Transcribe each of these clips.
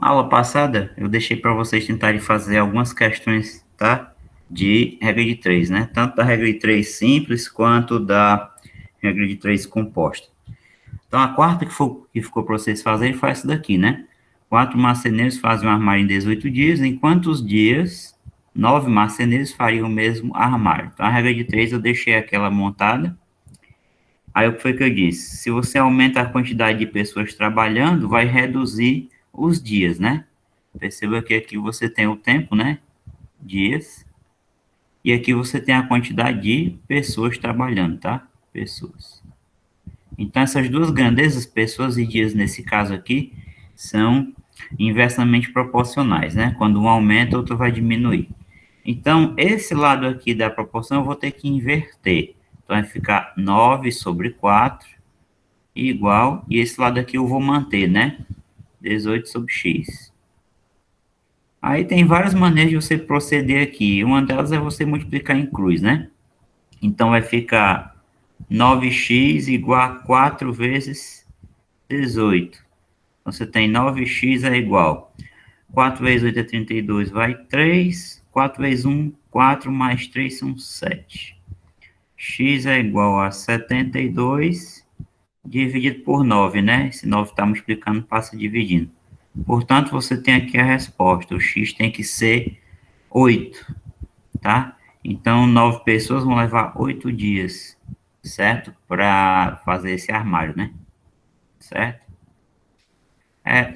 aula passada, eu deixei para vocês tentarem fazer algumas questões, tá? De regra de 3, né? Tanto da regra de 3 simples, quanto da regra de 3 composta. Então, a quarta que ficou para vocês fazerem foi essa daqui, né? 4 marceneiros fazem um armário em 18 dias, em quantos dias 9 marceneiros fariam o mesmo armário? Então, a regra de 3 eu deixei aquela montada. Aí, o que foi que eu disse? Se você aumenta a quantidade de pessoas trabalhando, vai reduzir os dias, né? Perceba que aqui você tem o tempo, né? Dias. E aqui você tem a quantidade de pessoas trabalhando, tá? Pessoas. Então, essas duas grandezas, pessoas e dias, nesse caso aqui, são inversamente proporcionais, né? Quando um aumenta, o outro vai diminuir. Então, esse lado aqui da proporção eu vou ter que inverter. Então, vai ficar 9 sobre 4 igual, e esse lado aqui eu vou manter, né? 18 sobre x. Aí tem várias maneiras de você proceder aqui. Uma delas é você multiplicar em cruz, né? Então, vai ficar 9x igual a 4 vezes 18. Então, você tem 9x é igual. 4 vezes 8 é 32, vai 3. 4 vezes 1, 4, mais 3 são 7. X é igual a 72 dividido por 9, né? Esse 9 está multiplicando, passa dividindo. Portanto, você tem aqui a resposta. O x tem que ser 8, tá? Então, 9 pessoas vão levar 8 dias, certo? Para fazer esse armário, né? Certo?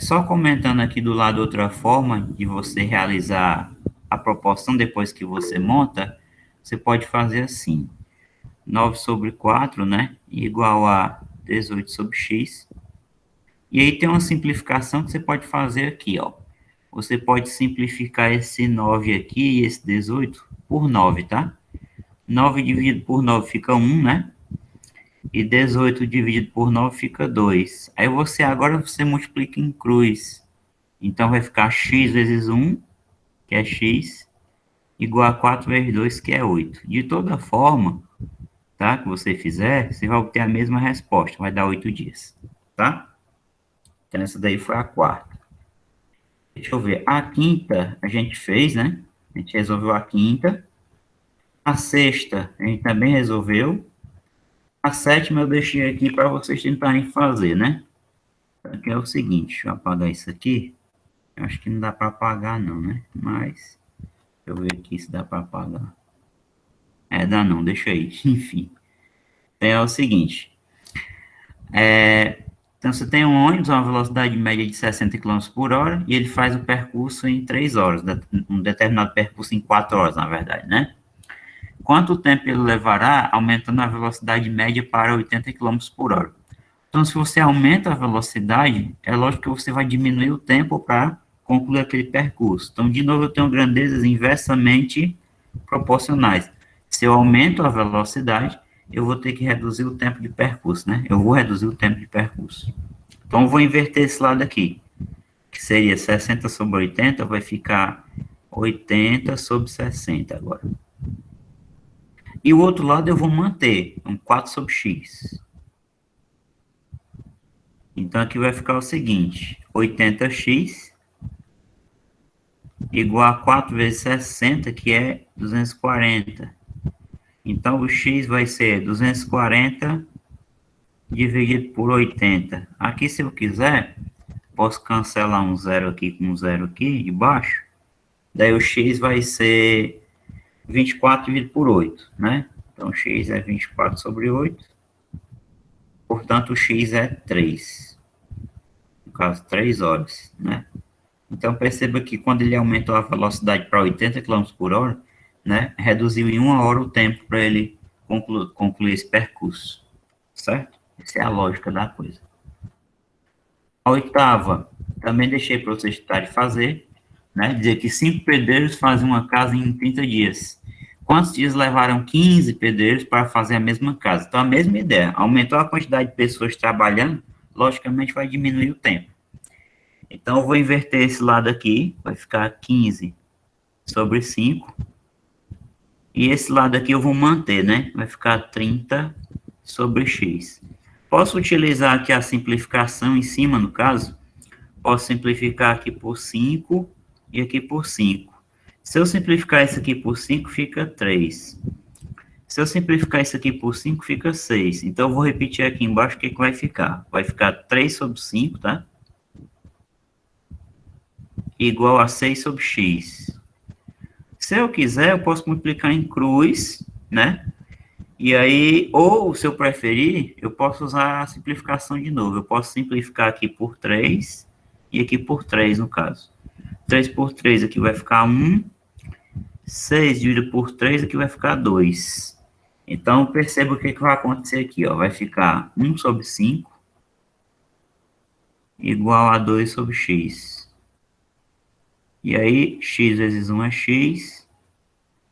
Só comentando aqui do lado outra forma de você realizar a proporção depois que você monta, você pode fazer assim. 9 sobre 4, né? Igual a 18 sobre x. E aí tem uma simplificação que você pode fazer aqui, ó. Você pode simplificar esse 9 aqui e esse 18 por 9, tá? 9 dividido por 9 fica 1, né? E 18 dividido por 9 fica 2. Aí agora você multiplica em cruz. Então vai ficar x vezes 1, que é x, igual a 4 vezes 2, que é 8. De toda forma, tá? Que você fizer, você vai obter a mesma resposta. Vai dar 8 dias, tá? Então, essa daí foi a quarta. Deixa eu ver. A quinta a gente fez, né? A gente resolveu a quinta. A sexta a gente também resolveu. A sétima eu deixei aqui para vocês tentarem fazer, né? Aqui é o seguinte, deixa eu apagar isso aqui. Eu acho que não dá para apagar não, né? Mas, deixa eu ver aqui se dá para apagar. Dá não, deixa aí. Enfim. É o seguinte. Então, você tem um ônibus a uma velocidade média de 60 km por hora e ele faz o percurso em 3 horas, um determinado percurso em 4 horas, na verdade, né? Quanto tempo ele levará aumentando a velocidade média para 80 km por hora? Então, se você aumenta a velocidade, é lógico que você vai diminuir o tempo para concluir aquele percurso. Então, de novo, eu tenho grandezas inversamente proporcionais. Se eu aumento a velocidade, eu vou ter que reduzir o tempo de percurso, né? Eu vou reduzir o tempo de percurso. Então, eu vou inverter esse lado aqui, que seria 60 sobre 80, vai ficar 80 sobre 60 agora. E o outro lado eu vou manter, um 4 sobre x. Então, aqui vai ficar o seguinte, 80x igual a 4 vezes 60, que é 240. Então, o x vai ser 240 dividido por 80. Aqui, se eu quiser, posso cancelar um zero aqui com um zero aqui embaixo. Daí, o x vai ser 24 dividido por 8, né? Então, x é 24 sobre 8. Portanto, o x é 3. No caso, 3 horas, né? Então, perceba que quando ele aumentou a velocidade para 80 km por hora, né, reduziu em 1 hora o tempo para ele concluir esse percurso, certo? Essa é a lógica da coisa. A oitava, também deixei para vocês tentarem fazer, né, dizer que 5 pedreiros fazem uma casa em 30 dias. Quantos dias levaram 15 pedreiros para fazer a mesma casa? Então, a mesma ideia, aumentou a quantidade de pessoas trabalhando, logicamente vai diminuir o tempo. Então, eu vou inverter esse lado aqui, vai ficar 15 sobre 5. E esse lado aqui eu vou manter, né? Vai ficar 30 sobre x. Posso utilizar aqui a simplificação em cima, no caso? posso simplificar aqui por 5 e aqui por 5. Se eu simplificar isso aqui por 5, fica 3. Se eu simplificar isso aqui por 5, fica 6. Então, eu vou repetir aqui embaixo o que vai ficar. Vai ficar 3 sobre 5, tá? Igual a 6 sobre x. Se eu quiser, eu posso multiplicar em cruz, né? E aí, ou se eu preferir, eu posso usar a simplificação de novo. Eu posso simplificar aqui por 3 e aqui por 3, no caso. 3 por 3 aqui vai ficar 1. 6 dividido por 3 aqui vai ficar 2. Então, perceba o que vai acontecer aqui, ó. Vai ficar 1 sobre 5 igual a 2 sobre x. E aí, x vezes 1 é x,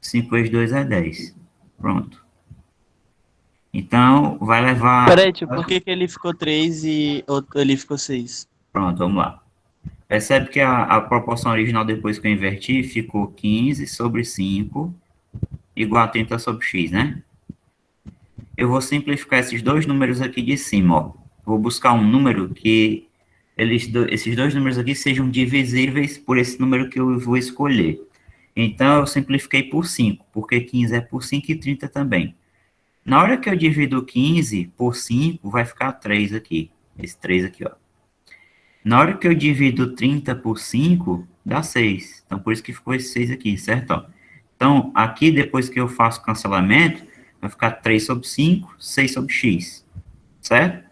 5 vezes 2 é 10. Pronto. Então, vai levar... Peraí, tio, por que ele ficou 3 e ele ficou 6? Pronto, vamos lá. Percebe que a proporção original, depois que eu inverti, ficou 15 sobre 5 igual a 30 sobre x, né? Eu vou simplificar esses dois números aqui de cima, ó. Vou buscar um número que esses dois números aqui sejam divisíveis por esse número que eu vou escolher. Então, eu simplifiquei por 5, porque 15 é por 5 e 30 também. Na hora que eu divido 15 por 5, vai ficar 3 aqui. Esse 3 aqui, ó. Na hora que eu divido 30 por 5, dá 6. Então, por isso que ficou esse 6 aqui, certo? Ó. Então, aqui, depois que eu faço o cancelamento, vai ficar 3 sobre 5, 6 sobre x, certo?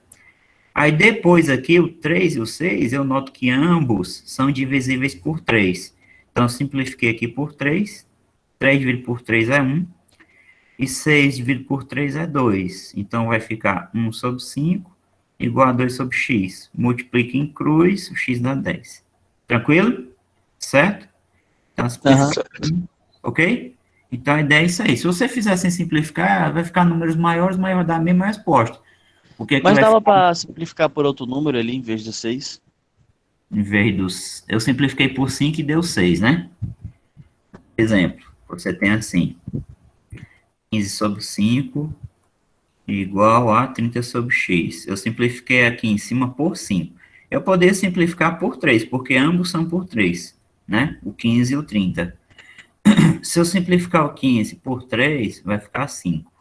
Aí, depois aqui, o 3 e o 6, eu noto que ambos são divisíveis por 3. Então, eu simplifiquei aqui por 3. 3 dividido por 3 é 1. E 6 dividido por 3 é 2. Então, vai ficar 1 sobre 5 igual a 2 sobre x. Multiplica em cruz, o x dá 10. Tranquilo? Certo? Então, ok? Então, a ideia é isso aí. Se você fizer sem simplificar, vai ficar números maiores, mas vai dar a mesma resposta. Porque aqui Mas vai dava ficar... para simplificar por outro número ali, em vez de 6? Em vez dos... Eu simplifiquei por 5 e deu 6, né? Exemplo, você tem assim, 15 sobre 5 igual a 30 sobre x. Eu simplifiquei aqui em cima por 5. Eu poderia simplificar por 3, porque ambos são por 3, né? O 15 e o 30. Se eu simplificar o 15 por 3, vai ficar 5.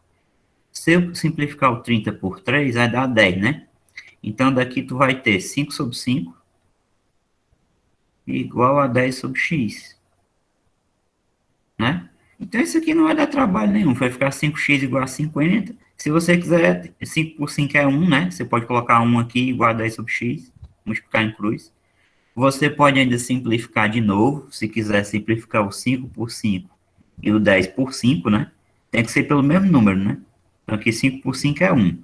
Se eu simplificar o 30 por 3, vai dar 10, né? Então, daqui tu vai ter 5 sobre 5 igual a 10 sobre x, né? Então, isso aqui não vai dar trabalho nenhum. Vai ficar 5x igual a 50. Se você quiser, 5 por 5 é 1, né? Você pode colocar 1 aqui igual a 10 sobre x, multiplicar em cruz. Você pode ainda simplificar de novo, se quiser simplificar o 5 por 5 e o 10 por 5, né? Tem que ser pelo mesmo número, né? Então, aqui 5 por 5 é 1.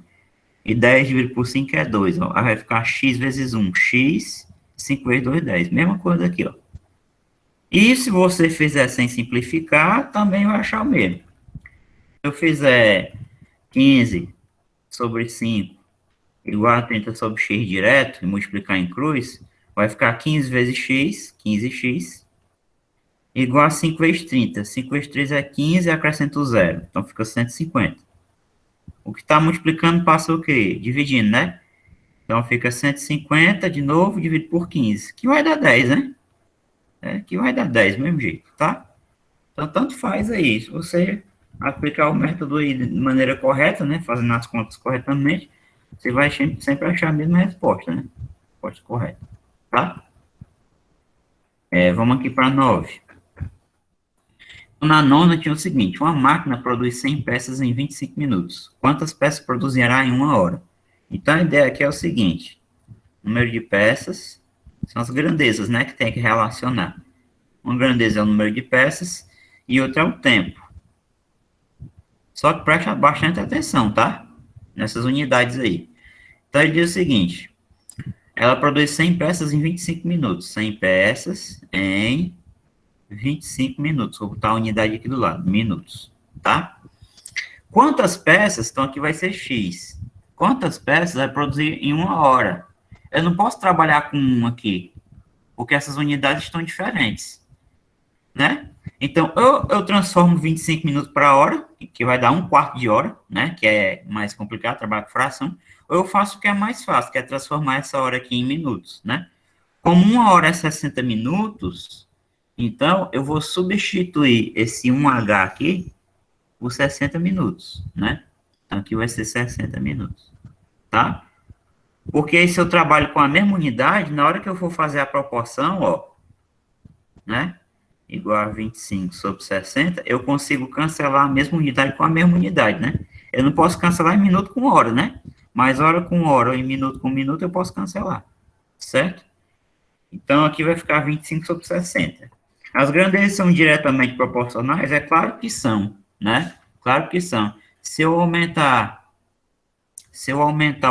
E 10 dividido por 5 é 2, ó. Aí vai ficar x vezes 1. X, 5 vezes 2, 10. Mesma coisa aqui, ó. E se você fizer sem simplificar, também vai achar o mesmo. Se eu fizer 15 sobre 5 igual a 30 sobre x direto e multiplicar em cruz, vai ficar 15 vezes x, 15x, igual a 5 vezes 30. 5 vezes 3 é 15 e acrescento 0. Então fica 150. O que está multiplicando passa o quê? Dividindo, né? Então fica 150 de novo, dividido por 15, que vai dar 10, né? Que vai dar 10, do mesmo jeito, tá? Então, tanto faz aí. Se você aplicar o método aí de maneira correta, né? Fazendo as contas corretamente, você vai sempre achar a mesma resposta, né? Resposta correta, tá? Vamos aqui para 9. Na nona tinha o seguinte: uma máquina produz 100 peças em 25 minutos. Quantas peças produzirá em uma hora? Então, a ideia aqui é o seguinte: número de peças são as grandezas, né? Que tem que relacionar. Uma grandeza é o número de peças e outra é o tempo. Só que presta bastante atenção, tá? Nessas unidades aí. Então, ele diz o seguinte: ela produz 100 peças em 25 minutos. 100 peças em 25 minutos. Vou botar a unidade aqui do lado, minutos, tá? Quantas peças, então aqui vai ser X. Quantas peças vai produzir em uma hora? Eu não posso trabalhar com um aqui, porque essas unidades estão diferentes, né? Então, eu transformo 25 minutos para hora, que vai dar um quarto de hora, né? Que é mais complicado, trabalhar com fração. Ou eu faço o que é mais fácil, que é transformar essa hora aqui em minutos, né? Como 1 hora é 60 minutos, então eu vou substituir esse 1H aqui por 60 minutos, né? Então aqui vai ser 60 minutos, tá? Porque aí, se eu trabalho com a mesma unidade, na hora que eu for fazer a proporção, ó, né? Igual a 25 sobre 60, eu consigo cancelar a mesma unidade com a mesma unidade, né? Eu não posso cancelar em minuto com hora, né? Mas hora com hora ou em minuto com minuto eu posso cancelar, certo? Então, aqui vai ficar 25 sobre 60. As grandezas são diretamente proporcionais? É claro que são, né? Claro que são. Se eu aumentar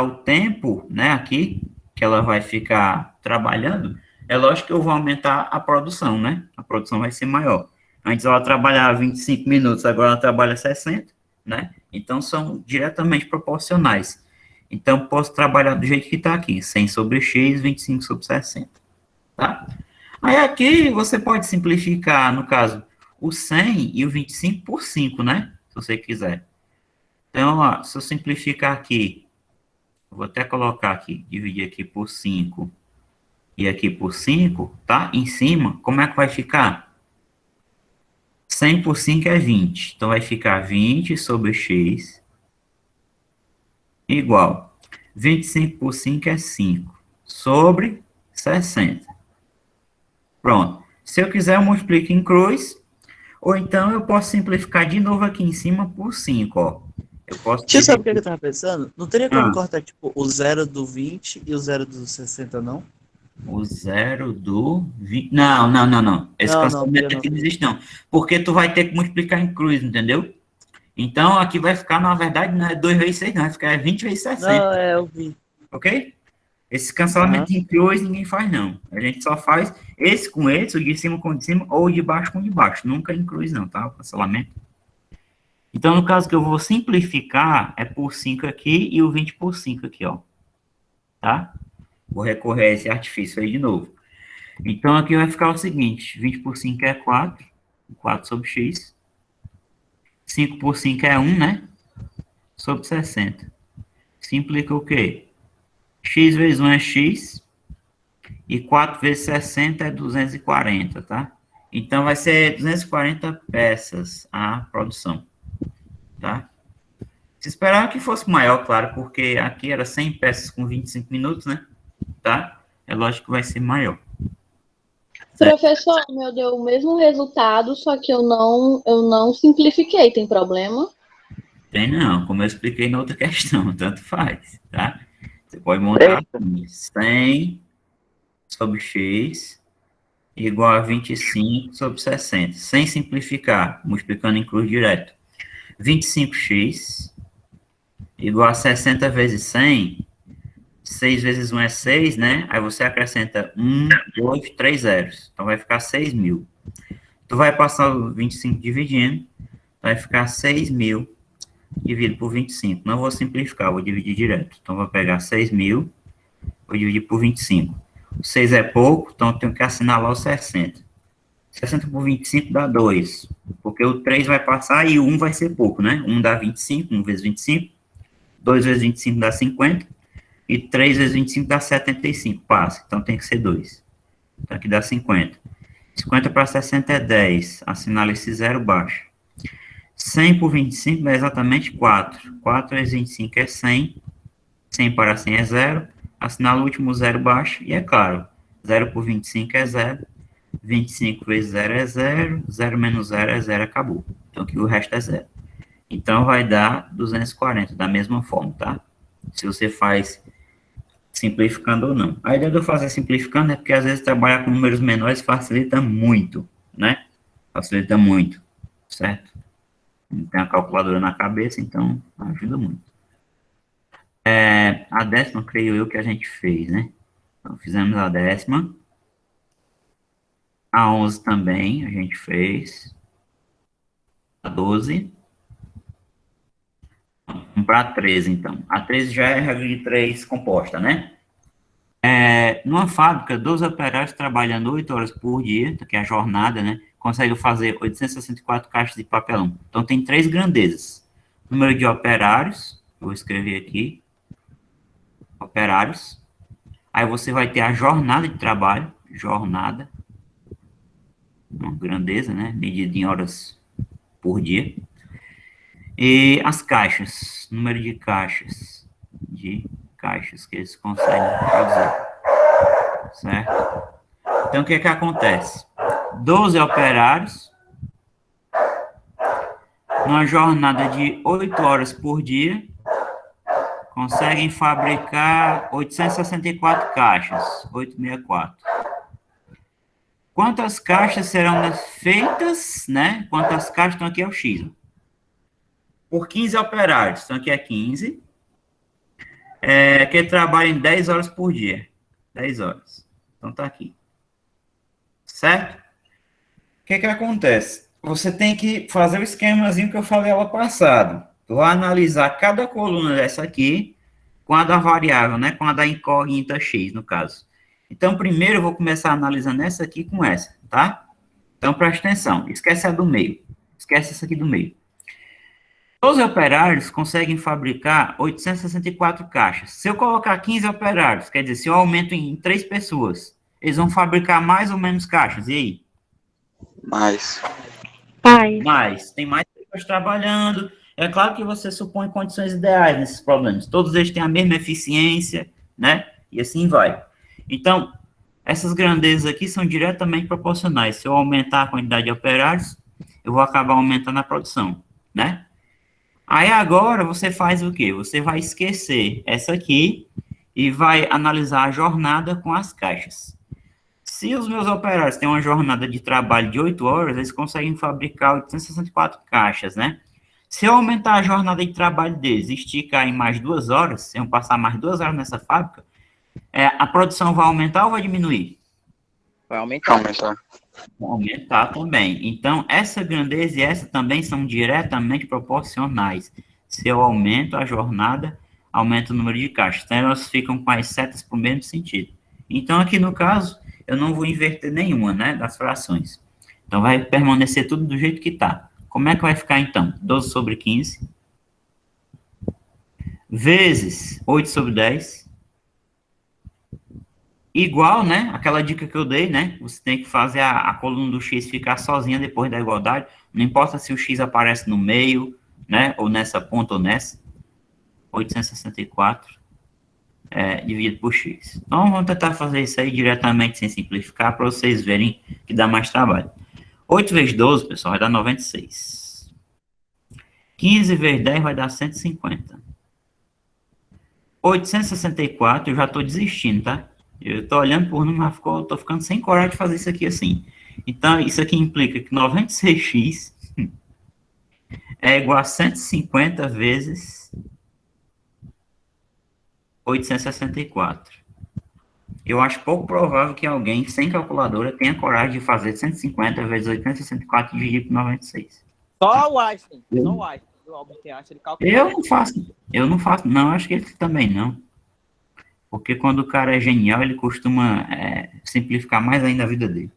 o tempo, né, aqui, que ela vai ficar trabalhando, é lógico que eu vou aumentar a produção, né? A produção vai ser maior. Antes ela trabalhava 25 minutos, agora ela trabalha 60, né? Então, são diretamente proporcionais. Então, posso trabalhar do jeito que está aqui, 100 sobre x, 25 sobre 60, tá? Aí aqui você pode simplificar, no caso, o 100 e o 25 por 5, né? Se você quiser. Então, ó, se eu simplificar aqui, eu vou até colocar aqui, dividir aqui por 5 e aqui por 5, tá? Em cima, como é que vai ficar? 100 por 5 é 20. Então, vai ficar 20 sobre x igual. 25 por 5 é 5 sobre 60. Pronto. Se eu quiser, eu multiplico em cruz, ou então eu posso simplificar de novo aqui em cima por 5, ó. Eu posso Tio, sabe o que dividir. eu tava pensando? Não teria como Ah, cortar, tipo, o 0 do 20 e o 0 do 60, não? o 0 do 20. Não, não, não, não. Esse Não, não, teria cancelamento não. aqui não existe, não. Porque tu vai ter que multiplicar em cruz, entendeu? Então, aqui vai ficar, na verdade, não é 2 vezes 6, não. Vai ficar 20 vezes 60, Não, é, eu vi. ok? Esse Aham. cancelamento em cruz ninguém faz, não. A gente só faz esse com esse, o de cima com o de cima, ou o de baixo com o de baixo. Nunca em cruz, não, tá? O cancelamento. Então, no caso que eu vou simplificar, é por 5 aqui e o 20 por 5 aqui, ó. Tá? Vou recorrer a esse artifício aí de novo. Então, aqui vai ficar o seguinte, 20 por 5 é 4, 4 sobre x. 5 por 5 é 1, né? Sobre 60. Isso implica o quê? X vezes 1 é x, e 4 vezes 60 é 240, tá? Então, vai ser 240 peças a produção, tá? Se esperava que fosse maior, claro, porque aqui era 100 peças com 25 minutos, né? Tá? É lógico que vai ser maior. Certo? Professor, meu deu o mesmo resultado, só que eu não simplifiquei, tem problema? Tem não, como eu expliquei na outra questão, tanto faz, tá? Você pode montar assim, 100 sobre x igual a 25 sobre 60, sem simplificar, multiplicando em cruz direto. 25x igual a 60 vezes 100, 6 vezes 1 é 6, né? Aí você acrescenta 1, 2, 3 zeros. Então vai ficar 6.000. Tu vai passar o 25 dividindo, vai ficar 6.000 dividido por 25. Não vou simplificar, vou dividir direto. Então vou pegar 6.000, vou dividir por 25. 6 é pouco, então eu tenho que assinalar o 60. 60 por 25 dá 2, porque o 3 vai passar e o 1 vai ser pouco, né? 1 dá 25, 1 vezes 25, 2 vezes 25 dá 50, e 3 vezes 25 dá 75, passa, então tem que ser 2. Então aqui dá 50. 50 para 60 é 10, assinala esse zero, baixa. 100 por 25 dá exatamente 4. 4 vezes 25 é 100, 100 para 100 é 0, assinala o último zero, baixa, e é claro, 0 por 25 é 0, 25 vezes 0 é 0, 0 menos 0 é 0, acabou. Então aqui o resto é 0. Então vai dar 240, da mesma forma, tá? Se você faz simplificando ou não. A ideia de eu fazer simplificando é porque às vezes trabalhar com números menores facilita muito, né? Facilita muito, certo? Não tem a calculadora na cabeça, então ajuda muito. A décima, creio eu, que a gente fez, né? Então, fizemos a décima. A 11 também a gente fez. A 12. Vamos para a 13, então. A 13 já é regra de 3 composta, né? Numa fábrica, 12 operários trabalhando 8 horas por dia, que é a jornada, né? Conseguem fazer 864 caixas de papelão. Então, tem 3 grandezas. Número de operários, vou escrever aqui, operários, Aí você vai ter a jornada de trabalho, jornada, uma grandeza, né? Medida em horas por dia. E as caixas, número de caixas que eles conseguem produzir, certo? Então, o que acontece? 12 operários, numa jornada de 8 horas por dia, conseguem fabricar 864 caixas, 864. Quantas caixas serão feitas, né? Quantas caixas estão aqui é o X. Por 15 operários, então aqui é 15, que trabalham 10 horas por dia. 10 horas. Então tá aqui. Certo? O que acontece? Você tem que fazer o esquemazinho que eu falei lá passado. Tu vai analisar cada coluna dessa aqui com a da variável, né? Com a da incógnita X, no caso. Então, primeiro eu vou começar analisando essa aqui com essa, tá? Então, presta atenção. Esquece a do meio. Esquece essa aqui do meio. 12 operários conseguem fabricar 864 caixas. Se eu colocar 15 operários, quer dizer, se eu aumento em 3 pessoas, eles vão fabricar mais ou menos caixas. E aí? Mais. Mais. Tem mais pessoas trabalhando. É claro que você supõe condições ideais nesses problemas. Todos eles têm a mesma eficiência, né? E assim vai. Então, essas grandezas aqui são diretamente proporcionais. Se eu aumentar a quantidade de operários, eu vou acabar aumentando a produção, né? Aí agora você faz o quê? Você vai esquecer essa aqui e vai analisar a jornada com as caixas. Se os meus operários têm uma jornada de trabalho de 8 horas, eles conseguem fabricar 864 caixas, né? Se eu aumentar a jornada de trabalho deles e esticar em mais 2 horas, se eu passar mais 2 horas nessa fábrica, a produção vai aumentar ou vai diminuir? Vai aumentar. Aumentar. Aumentar também. Então, essa grandeza e essa também são diretamente proporcionais. Se eu aumento a jornada, aumenta o número de caixas. Então, elas ficam com as setas para o mesmo sentido. Então, aqui no caso, eu não vou inverter nenhuma, né, das frações. Então, vai permanecer tudo do jeito que está. Como é que vai ficar, então? 12 sobre 15 vezes 8 sobre 10 igual, né? Aquela dica que eu dei, né? Você tem que fazer a coluna do X ficar sozinha depois da igualdade. Não importa se o X aparece no meio, né? Ou nessa ponta ou nessa. 864 dividido por X. Então, vamos tentar fazer isso aí diretamente sem simplificar para vocês verem que dá mais trabalho. 8 vezes 12, pessoal, vai dar 96. 15 vezes 10 vai dar 150. 864, eu já estou desistindo, tá? Eu estou olhando por número, mas estou ficando sem coragem de fazer isso aqui assim. Então, isso aqui implica que 96x é igual a 150 vezes 864. Eu acho pouco provável que alguém sem calculadora tenha coragem de fazer 150 vezes 864 dividido por 96. Só o Einstein. Só o Einstein. O Albert Einstein, ele calcula. Eu não faço, não, acho que ele também não. Porque quando o cara é genial, ele costuma simplificar mais ainda a vida dele.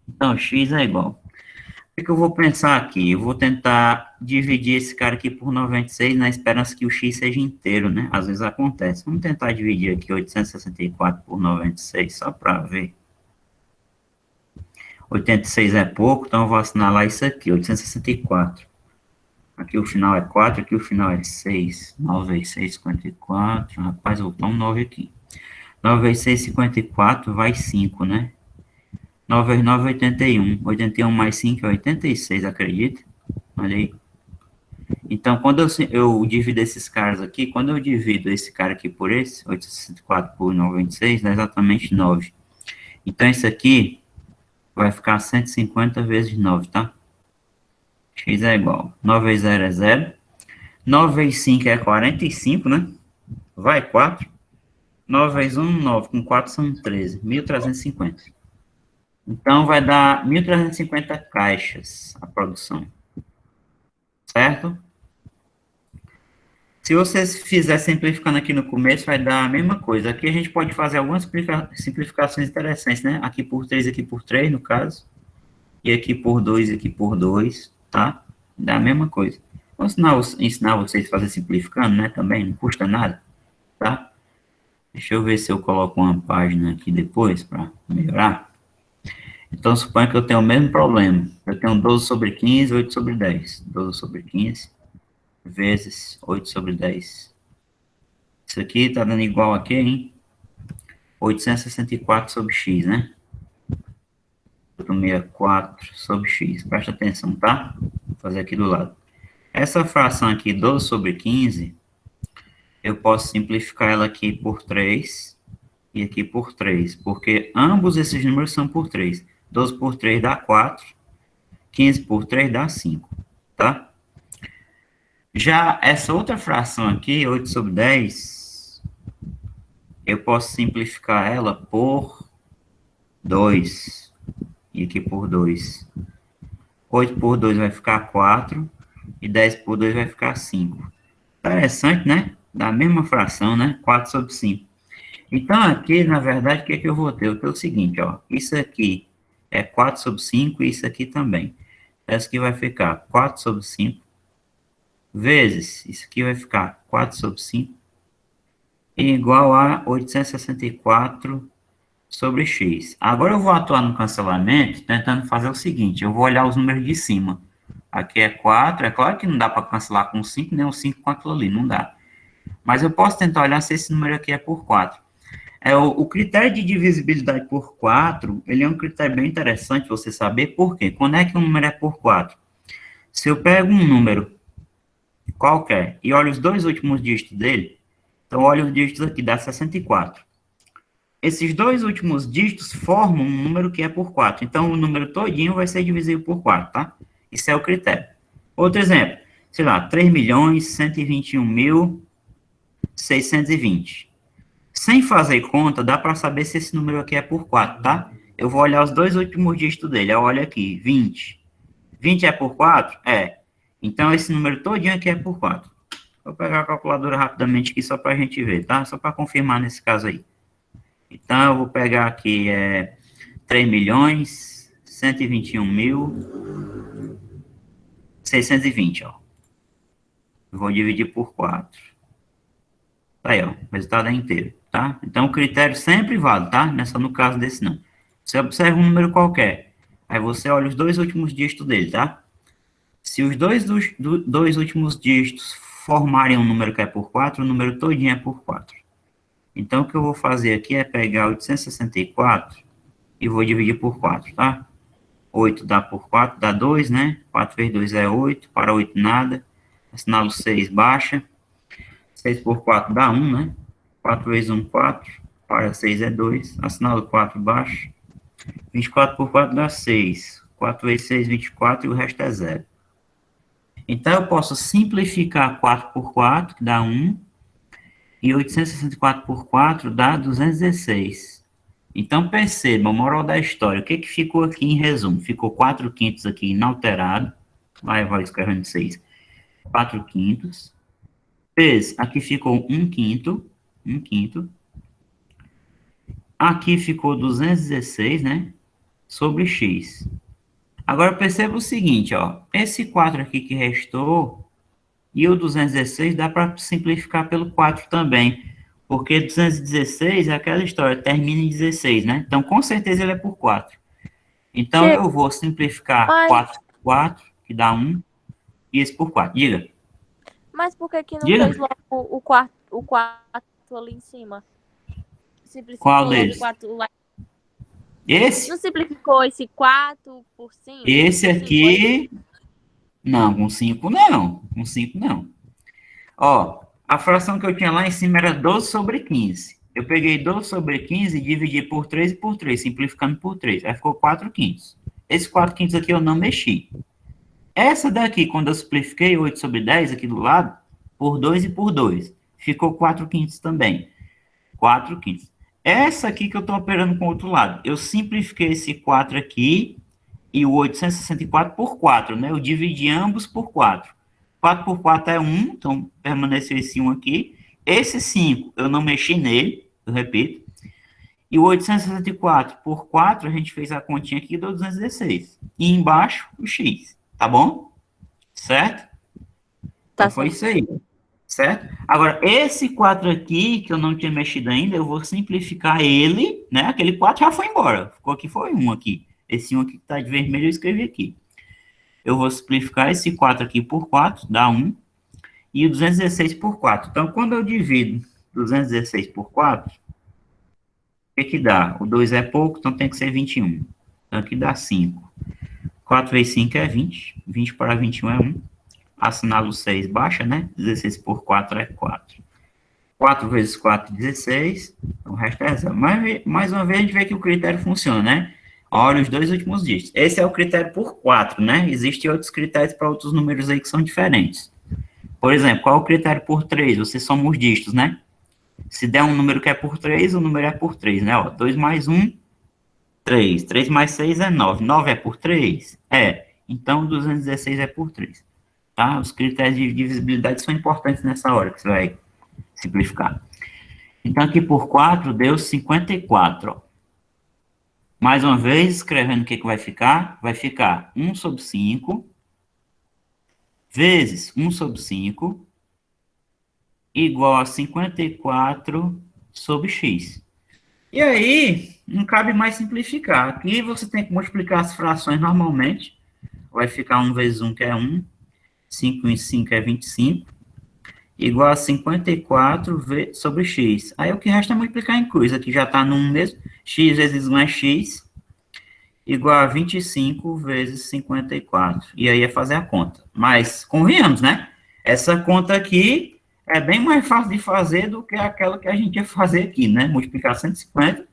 Então, x é igual. O que eu vou pensar aqui? Eu vou tentar dividir esse cara aqui por 96 na esperança que o x seja inteiro, né? Às vezes acontece. Vamos tentar dividir aqui 864 por 96, só para ver. 86 é pouco, então eu vou assinalar isso aqui, 864. Aqui o final é 4, aqui o final é 6. 9 vezes 6, 54. Rapaz, vou botar um 9 aqui. 9 vezes 6, 54, vai 5, né? 9 vezes 9, 81. 81 mais 5 é 86, acredita? Olha aí. Então, quando eu divido esses caras aqui, quando eu divido esse cara aqui por esse, 864 por 96, dá exatamente 9. Então, isso aqui vai ficar 150 vezes 9, tá? X é igual. 9 vezes 0 é 0. 9 vezes 5 é 45, né? Vai 4. 9 vezes 1, 9. Com 4 são 13. 1.350. Então, vai dar 1.350 caixas a produção. Certo? Se você fizer simplificando aqui no começo, vai dar a mesma coisa. Aqui a gente pode fazer algumas simplificações interessantes, né? Aqui por 3, no caso. E aqui por 2, aqui por 2, tá? Dá a mesma coisa. Vou ensinar vocês a fazer simplificando, né? Também, não custa nada, tá? Deixa eu ver se eu coloco uma página aqui depois para melhorar. Então, suponha que eu tenho o mesmo problema. Eu tenho 12 sobre 15, 8 sobre 10. 12 sobre 15 vezes 8 sobre 10. Isso aqui está dando igual a quê, hein? 864 sobre x, né? 64 sobre x. Presta atenção, tá? Vou fazer aqui do lado. Essa fração aqui, 12 sobre 15, eu posso simplificar ela aqui por 3 e aqui por 3, porque ambos esses números são por 3. 12 por 3 dá 4, 15 por 3 dá 5, tá? Já essa outra fração aqui, 8 sobre 10, eu posso simplificar ela por 2, e aqui por 2. 8 por 2 vai ficar 4, e 10 por 2 vai ficar 5. Interessante, né? Da mesma fração, né? 4 sobre 5. Então, aqui, na verdade, o que é que eu vou ter? Eu tenho o seguinte, ó. Isso aqui é 4 sobre 5 e isso aqui também. Essa aqui vai ficar 4 sobre 5 vezes, isso aqui vai ficar 4 sobre 5 igual a 864 sobre x. Agora eu vou atuar no cancelamento tentando fazer o seguinte, eu vou olhar os números de cima. Aqui é 4, é claro que não dá para cancelar com 5, nem o 5 com aquilo ali, não dá. Mas eu posso tentar olhar se esse número aqui é por 4. O critério de divisibilidade por 4, ele é um critério bem interessante você saber por quê. Quando é que um número é por 4? Se eu pego um número qualquer e olho os dois últimos dígitos dele, então olha os dígitos aqui, dá 64. Esses dois últimos dígitos formam um número que é por 4. Então, o número todinho vai ser divisível por 4, tá? Isso é o critério. Outro exemplo, sei lá, 3.121.620. Sem fazer conta, dá para saber se esse número aqui é por 4, tá? Eu vou olhar os dois últimos dígitos dele. Eu olho aqui, 20. 20 é por 4? É. Então, esse número todinho aqui é por 4. Vou pegar a calculadora rapidamente aqui só para a gente ver, tá? Só para confirmar nesse caso aí. Então, eu vou pegar aqui 3.121.620, ó. Eu vou dividir por 4. Tá aí, ó. O resultado é inteiro, tá? Então, o critério sempre vale, tá? Não é só no caso desse, não. Você observa um número qualquer. Aí você olha os dois últimos dígitos dele, tá? Se os dois últimos dígitos formarem um número que é por 4, o número todinho é por 4. Então, o que eu vou fazer aqui é pegar 864 e vou dividir por 4, tá? 8 dá por 4, dá 2, né? 4 vezes 2 é 8, para 8 nada. Assinalo 6, baixa. 6 por 4 dá 1, né? 4 vezes 1, 4. Para 6 é 2. Assinalo 4, baixa. 24 por 4 dá 6. 4 vezes 6, 24, e o resto é 0. Então, eu posso simplificar 4 por 4, que dá 1. E 864 por 4 dá 216. Então, perceba, moral da história, o que que ficou aqui em resumo? Ficou 4 quintos aqui inalterado. Vai escrevendo 6. 4 quintos. Vezes, aqui ficou 1 quinto. 1 quinto. Aqui ficou 216, né? Sobre x. Agora, perceba o seguinte, ó. Esse 4 aqui que restou... E o 216 dá para simplificar pelo 4 também, porque 216 é aquela história, termina em 16, né? Então, com certeza ele é por 4. Então, eu vou simplificar 4 por 4, que dá 1, e esse por 4. Diga. Mas por que que não Diga. fez logo o quarto ali em cima? Simplificou Qual logo deles? o 4 lá. Esse? Não simplificou esse 4 por 5? Esse aqui... Não, com 5 não. Com 5 não. Ó, a fração que eu tinha lá em cima era 12 sobre 15. Eu peguei 12 sobre 15 e dividi por 3 e por 3, simplificando por 3. Aí ficou 4 quintos. Esse 4 quintos aqui eu não mexi. Essa daqui, quando eu simplifiquei 8 sobre 10 aqui do lado, por 2 e por 2, ficou 4 quintos também. 4 quintos. Essa aqui que eu estou operando com o outro lado, eu simplifiquei esse 4 aqui e o 864 por 4, né? Eu dividi ambos por 4. 4 por 4 é 1, então permaneceu esse 1 aqui. Esse 5, eu não mexi nele, eu repito. E o 864 por 4, a gente fez a continha aqui, deu 216. E embaixo, o x, tá bom? Certo? Então foi isso aí. certo? Agora, esse 4 aqui, que eu não tinha mexido ainda, eu vou simplificar ele, né? Aquele 4 já foi embora. Ficou aqui, foi 1 aqui. Esse 1 aqui que tá de vermelho, eu escrevi aqui. Eu vou simplificar esse 4 aqui por 4, dá 1. E o 216 por 4. Então, quando eu divido 216 por 4, o que dá? O 2 é pouco, então tem que ser 21. Então, aqui dá 5. 4 vezes 5 é 20. 20 para 21 é 1. Assinalo 6, baixa, né? 16 por 4 é 4. 4 vezes 4, 16. Então, o resto é 0. Mas, mais uma vez, a gente vê que o critério funciona, né? Olha os dois últimos dígitos. Esse é o critério por 4, né? Existem outros critérios para outros números aí que são diferentes. Por exemplo, qual é o critério por 3? Você soma os dígitos, né? Se der um número que é por 3, o número é por 3, né? Ó, 2 mais 1, 3. 3 mais 6 é 9. 9 é por 3? É. Então, 216 é por 3. Tá? Os critérios de divisibilidade são importantes nessa hora que você vai simplificar. Então, aqui por 4 deu 54, ó. Mais uma vez, escrevendo o que vai ficar? Vai ficar 1 sobre 5 vezes 1 sobre 5 igual a 54 sobre x. E aí, não cabe mais simplificar. Aqui você tem que multiplicar as frações normalmente. Vai ficar 1 vezes 1, que é 1. 5 vezes 5 é 25. Igual a 54 sobre x. Aí o que resta é multiplicar em cruz. Aqui já está no 1 mesmo. X vezes 1 é x. Igual a 25 vezes 54. E aí é fazer a conta. Mas, convenhamos, né? Essa conta aqui é bem mais fácil de fazer do que aquela que a gente ia fazer aqui, né? Multiplicar 150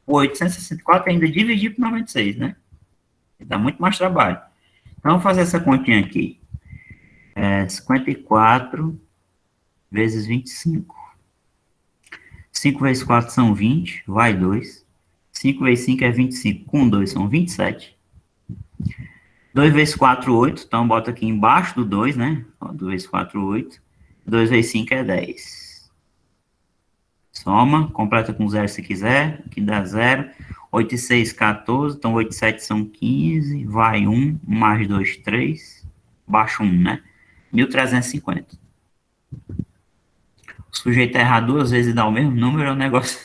por 864 e ainda dividir por 96, né? Dá muito mais trabalho. Então, vamos fazer essa continha aqui. 54 vezes 25. 5 vezes 4 são 20, vai 2. 5 vezes 5 é 25, com 2 são 27. 2 vezes 4, 8, então bota aqui embaixo do 2, né? 2 vezes 4, 8. 2 vezes 5 é 10. Soma, completa com 0 se quiser, aqui dá 0. 8 e 6, 14, então 8 e 7 são 15, vai 1, mais 2, 3, baixa 1, né? 1350. O sujeito errar 2 vezes e dar o mesmo número é um negócio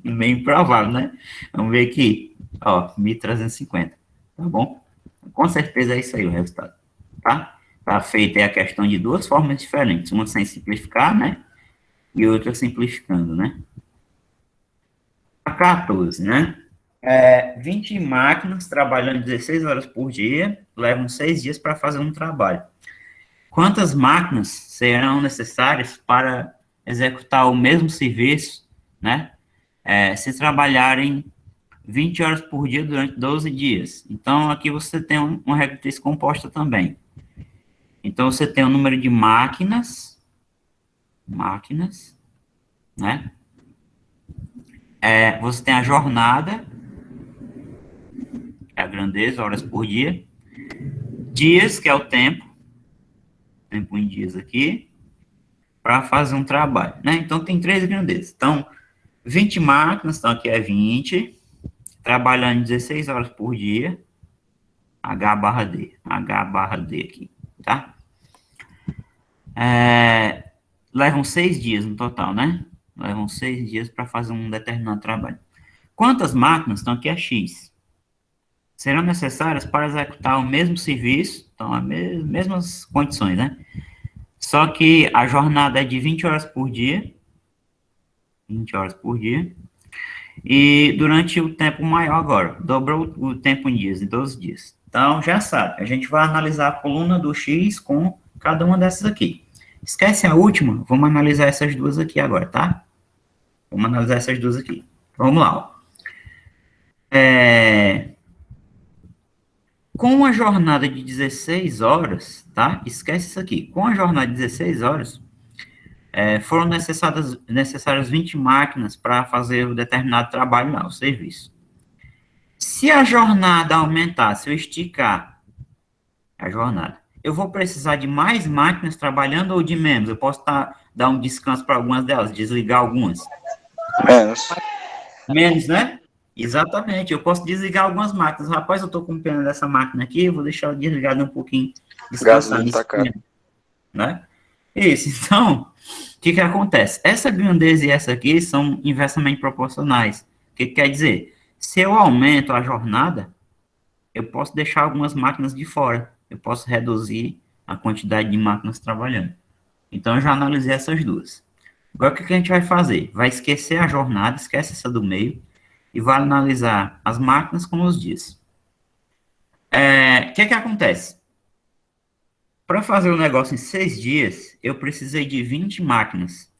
bem improvável, né? Vamos ver aqui, ó, 1350, tá bom? Com certeza é isso aí o resultado, tá? Tá feita a questão de duas formas diferentes, uma sem simplificar, né? E outra simplificando, né? A 14, né? 20 máquinas trabalhando 16 horas por dia, levam 6 dias para fazer um trabalho. Quantas máquinas serão necessárias para executar o mesmo serviço, né? Se trabalharem 20 horas por dia durante 12 dias. Então, aqui você tem uma regressiva composta também. Então, você tem o número de máquinas, né? Você tem a jornada, que é a grandeza, horas por dia. Dias, que é o tempo em dias aqui, para fazer um trabalho, né? Então, tem 3 grandezas. Então, 20 máquinas, então aqui é 20, trabalhando 16 horas por dia, H barra D aqui, tá? Levam 6 dias no total, né? Levam 6 dias para fazer um determinado trabalho. Quantas máquinas, então aqui é X, serão necessárias para executar o mesmo serviço, então as mesmas condições, né? Só que a jornada é de 20 horas por dia, 20 horas por dia, e durante o tempo maior agora, dobrou o tempo em dias, em 12 dias. Então, já sabe, a gente vai analisar a coluna do X com cada uma dessas aqui. Esquece a última, vamos analisar essas duas aqui agora, tá? Vamos analisar essas duas aqui. Vamos lá, ó. Com a jornada de 16 horas, tá? Esquece isso aqui. Com a jornada de 16 horas, foram necessárias 20 máquinas para fazer o determinado trabalho lá, o serviço. Se a jornada aumentar, se eu esticar a jornada, eu vou precisar de mais máquinas trabalhando ou de menos? Eu posso dar um descanso para algumas delas, desligar algumas? Menos. Menos, né? Exatamente, eu posso desligar algumas máquinas. Rapaz, eu estou com pena dessa máquina aqui, eu vou deixar ela desligada um pouquinho, descansar, Gasolina tá caro. né? Isso, então, o que acontece? Essa grandeza e essa aqui são inversamente proporcionais. O que quer dizer? Se eu aumento a jornada, eu posso deixar algumas máquinas de fora. Eu posso reduzir a quantidade de máquinas trabalhando. Então, eu já analisei essas duas. Agora, o que a gente vai fazer? Vai esquecer a jornada, esquece essa do meio, e vai analisar as máquinas com os dias. O que acontece? Para fazer o negócio em 6 dias, eu precisei de 20 máquinas.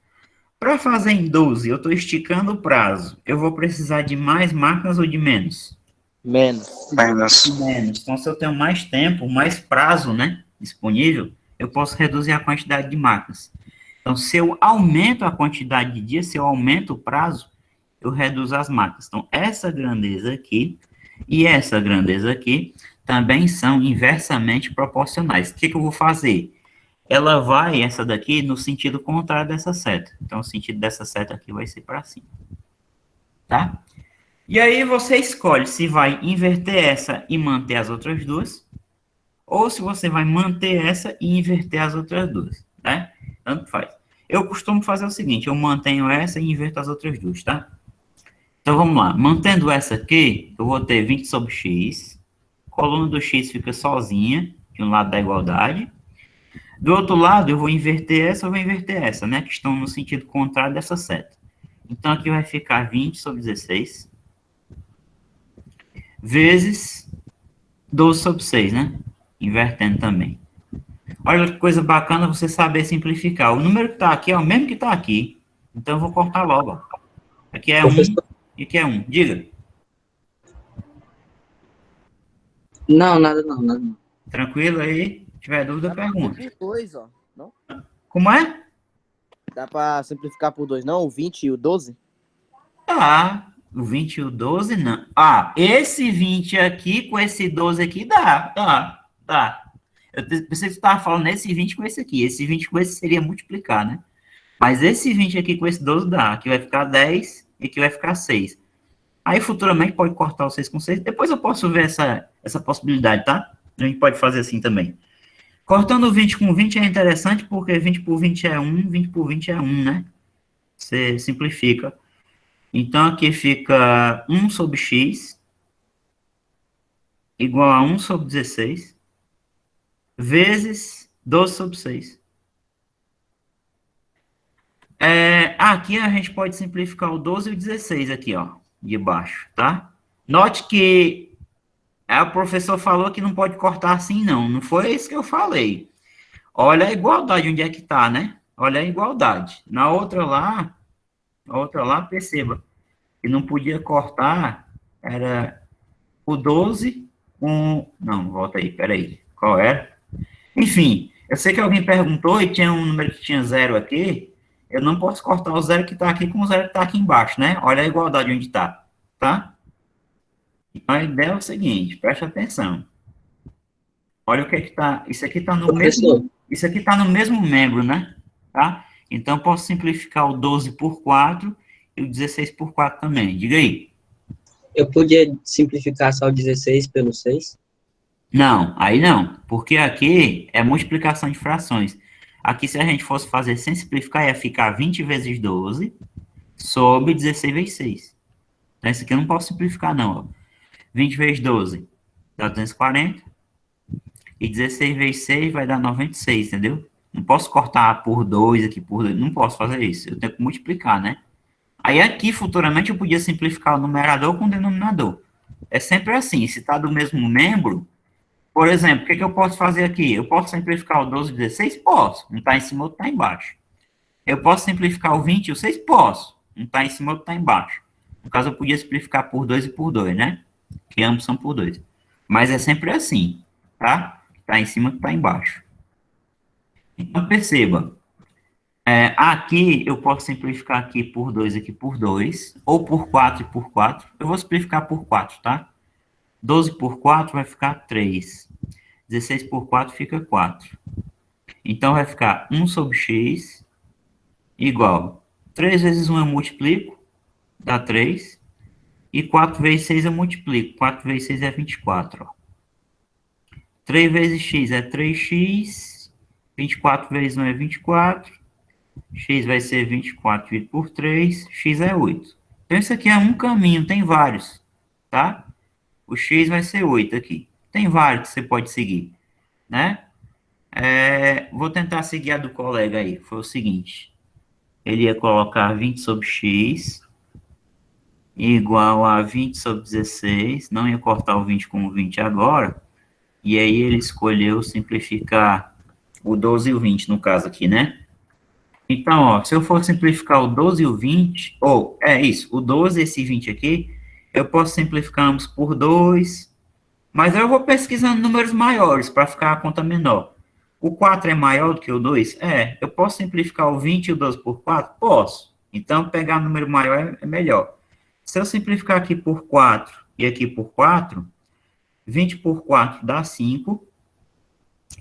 Para fazer em 12, eu estou esticando o prazo. Eu vou precisar de mais máquinas ou de menos? Menos. Menos. Menos. Então, se eu tenho mais tempo, mais prazo, né, disponível, eu posso reduzir a quantidade de máquinas. Então, se eu aumento a quantidade de dias, se eu aumento o prazo, eu reduzo as máquinas. Então, essa grandeza aqui e essa grandeza aqui também são inversamente proporcionais. O que eu vou fazer? Ela vai, essa daqui, no sentido contrário dessa seta. Então, o sentido dessa seta aqui vai ser para cima. Tá? E aí você escolhe se vai inverter essa e manter as outras duas, ou se você vai manter essa e inverter as outras duas, né? Tanto faz. Eu costumo fazer o seguinte, eu mantenho essa e inverto as outras duas, tá? Então, vamos lá. Mantendo essa aqui, eu vou ter 20 sobre x. Coluna do x fica sozinha, de um lado da igualdade. Do outro lado, eu vou inverter essa, né? Que estão no sentido contrário dessa seta. Então, aqui vai ficar 20 sobre 16. Vezes 12 sobre 6, né? Invertendo também. Olha que coisa bacana você saber simplificar. O número que está aqui é o mesmo que está aqui. Então, eu vou cortar logo. Ó. Aqui é 1 e aqui é 1. Diga. Não, nada não, nada não. Tranquilo aí? Se tiver dúvida, pergunta. Por 2, ó. Não? Como é? Dá pra simplificar por 2, não? O 20 e o 12? Tá. O 20 e o 12, não. Ah, esse 20 aqui com esse 12 aqui dá. Dá. Eu pensei que você estava falando esse 20 com esse aqui. Esse 20 com esse seria multiplicar, né? Mas esse 20 aqui com esse 12 dá. Aqui vai ficar 10 e aqui vai ficar 6. Aí, futuramente, pode cortar o 6 com 6. Depois eu posso ver essa possibilidade, tá? A gente pode fazer assim também. Cortando 20 com 20 é interessante, porque 20 por 20 é 1, 20 por 20 é 1, né? Você simplifica. Então, aqui fica 1 sobre x igual a 1 sobre 16 vezes 12 sobre 6. Aqui a gente pode simplificar o 12 e o 16 aqui, ó, de baixo, tá? Note que o professor falou que não pode cortar assim, não. Não foi isso que eu falei. Olha a igualdade, onde é que tá, né? Olha a igualdade. Na outra lá, perceba que não podia cortar, era o 12 com... Não, volta aí, peraí. Qual era? Enfim, eu sei que alguém perguntou e tinha um número que tinha 0 aqui. Eu não posso cortar o 0 que está aqui com o 0 que está aqui embaixo, né? Olha a igualdade onde está, tá? Então, a ideia é o seguinte, preste atenção. Olha o que está... Isso aqui está no mesmo... Isso aqui está no mesmo membro, né? Tá? Então, eu posso simplificar o 12 por 4 e o 16 por 4 também. Diga aí. Eu podia simplificar só o 16 pelo 6? Não, aí não. Porque aqui é multiplicação de frações. Aqui, se a gente fosse fazer sem simplificar, ia ficar 20 vezes 12 sobre 16 vezes 6. Então, isso aqui eu não posso simplificar, não. Ó. 20 vezes 12 dá 240. E 16 vezes 6 vai dar 96, entendeu? Não posso cortar por 2 aqui, por 2. Não posso fazer isso. Eu tenho que multiplicar, né? Aí aqui, futuramente, eu podia simplificar o numerador com o denominador. É sempre assim. Se está do mesmo membro, por exemplo, o que eu posso fazer aqui? Eu posso simplificar o 12 e o 16? Posso. Um está em cima, outro está embaixo. Eu posso simplificar o 20 e o 6? Posso. Um está em cima, outro está embaixo. No caso, eu podia simplificar por 2 e por 2, né? Que ambos são por 2. Mas é sempre assim, tá? Está em cima, está embaixo. Então, perceba. Aqui, eu posso simplificar aqui por 2, aqui por 2. Ou por 4 e por 4. Eu vou simplificar por 4, tá? 12 por 4 vai ficar 3. 16 por 4 fica 4. Então, vai ficar 1 sobre x igual 3 vezes 1 eu multiplico, dá 3. E 4 vezes 6 eu multiplico. 4 vezes 6 é 24. Ó. 3 vezes x é 3x. 24 vezes 1 é 24. X vai ser 24 dividido por 3. X é 8. Então, isso aqui é um caminho, tem vários, tá? O X vai ser 8 aqui. Tem vários que você pode seguir, né? Vou tentar seguir a do colega aí. Foi o seguinte. Ele ia colocar 20 sobre X igual a 20 sobre 16. Não ia cortar o 20 com o 20 agora. E aí ele escolheu simplificar o 12 e o 20, no caso aqui, né? Então, ó, se eu for simplificar o 12 e o 20, ou, o 12 e esse 20 aqui, eu posso simplificar ambos por 2, mas eu vou pesquisando números maiores para ficar a conta menor. O 4 é maior do que o 2? Eu posso simplificar o 20 e o 12 por 4? Posso. Então, pegar número maior é melhor. Se eu simplificar aqui por 4 e aqui por 4, 20 por 4 dá 5,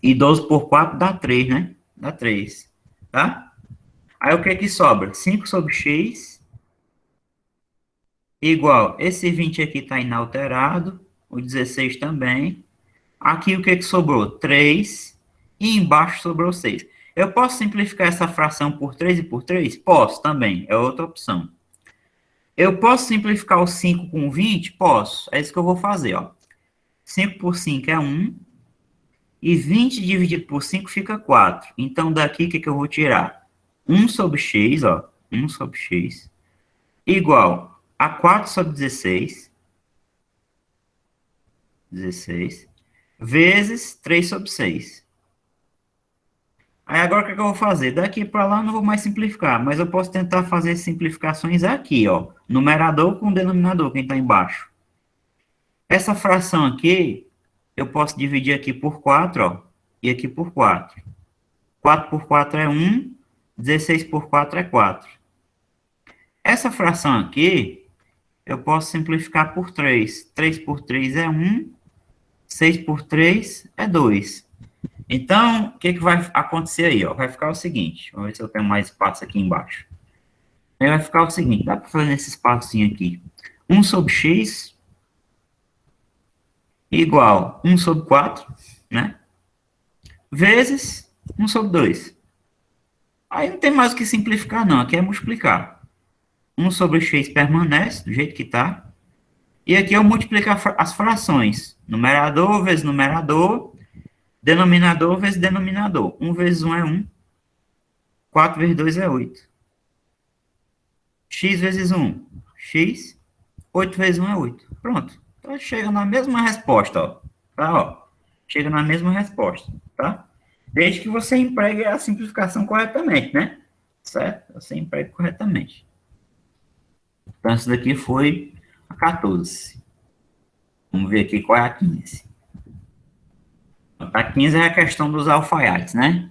e 12 por 4 dá 3, né? Dá 3, tá? Aí o que que sobra? 5 sobre x igual, esse 20 aqui está inalterado, o 16 também. Aqui o que que sobrou? 3, e embaixo sobrou 6. Eu posso simplificar essa fração por 3 e por 3? Posso também, é outra opção. Eu posso simplificar o 5 com 20? Posso, é isso que eu vou fazer, ó. 5 por 5 é 1, e 20 dividido por 5 fica 4. Então, daqui o que que eu vou tirar? 1 sobre x, ó, 1 sobre x, igual a 4 sobre 16, vezes 3 sobre 6. Aí agora o que eu vou fazer? Daqui para lá eu não vou mais simplificar, mas eu posso tentar fazer simplificações aqui, ó, numerador com denominador, quem está embaixo. Essa fração aqui, eu posso dividir aqui por 4, ó, e aqui por 4. 4 por 4 é 1, 16 por 4 é 4. Essa fração aqui, eu posso simplificar por 3. 3 por 3 é 1, 6 por 3 é 2. Então, o que que vai acontecer aí, ó? Vai ficar o seguinte, vamos ver se eu tenho mais espaço aqui embaixo. Aí vai ficar o seguinte, dá para fazer nesse espacinho aqui. 1 sobre x igual 1 sobre 4, né? Vezes 1 sobre 2. Aí não tem mais o que simplificar, não. Aqui é multiplicar. 1 sobre x permanece do jeito que está. E aqui eu multiplico as frações. Numerador vezes numerador. Denominador vezes denominador. 1 vezes 1 é 1. 4 vezes 2 é 8. X vezes 1. X. 8 vezes 1 é 8. Pronto. Então chega na mesma resposta, ó. Tá, ó. Chega na mesma resposta, tá? Desde que você empregue a simplificação corretamente, né? Certo? Você empregue corretamente. Então, essa daqui foi a 14. Vamos ver aqui qual é a 15. A 15 é a questão dos alfaiates, né?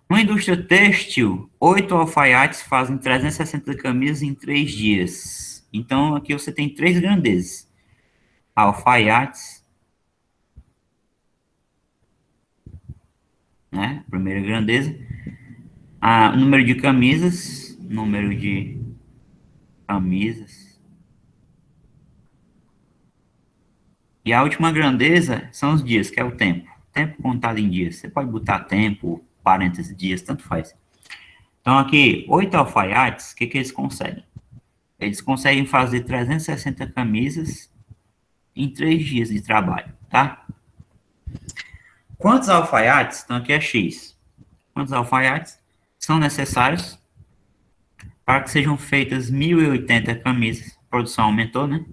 Na indústria têxtil, 8 alfaiates fazem 360 camisas em 3 dias. Então, aqui você tem 3 grandezas. Alfaiates, né? Primeira grandeza. Número de camisas. E a última grandeza são os dias, que é o tempo. Tempo contado em dias. Você pode botar tempo, parênteses, dias, tanto faz. Então, aqui, 8 alfaiates, o que que eles conseguem? Eles conseguem fazer 360 camisas em 3 dias de trabalho, tá? Quantos alfaiates? Então, aqui é X. Quantos alfaiates são necessários para que sejam feitas 1.080 camisas? A produção aumentou, né?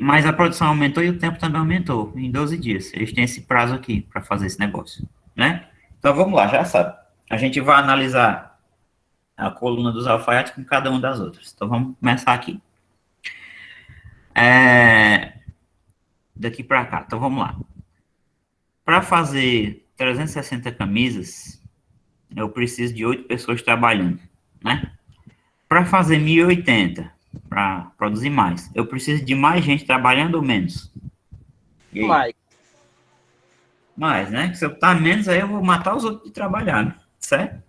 Mas a produção aumentou e o tempo também aumentou, em 12 dias. Eles têm esse prazo aqui para fazer esse negócio, né? Então, vamos lá, já sabe. A gente vai analisar a coluna dos alfaiates com cada uma das outras. Então, vamos começar aqui. Daqui para cá. Então, vamos lá. Para fazer 360 camisas, eu preciso de 8 pessoas trabalhando, né? Para fazer 1.080, para produzir mais, eu preciso de mais gente trabalhando ou menos? Mais, né? Se eu botar menos, aí eu vou matar os outros de trabalhar, né? Certo?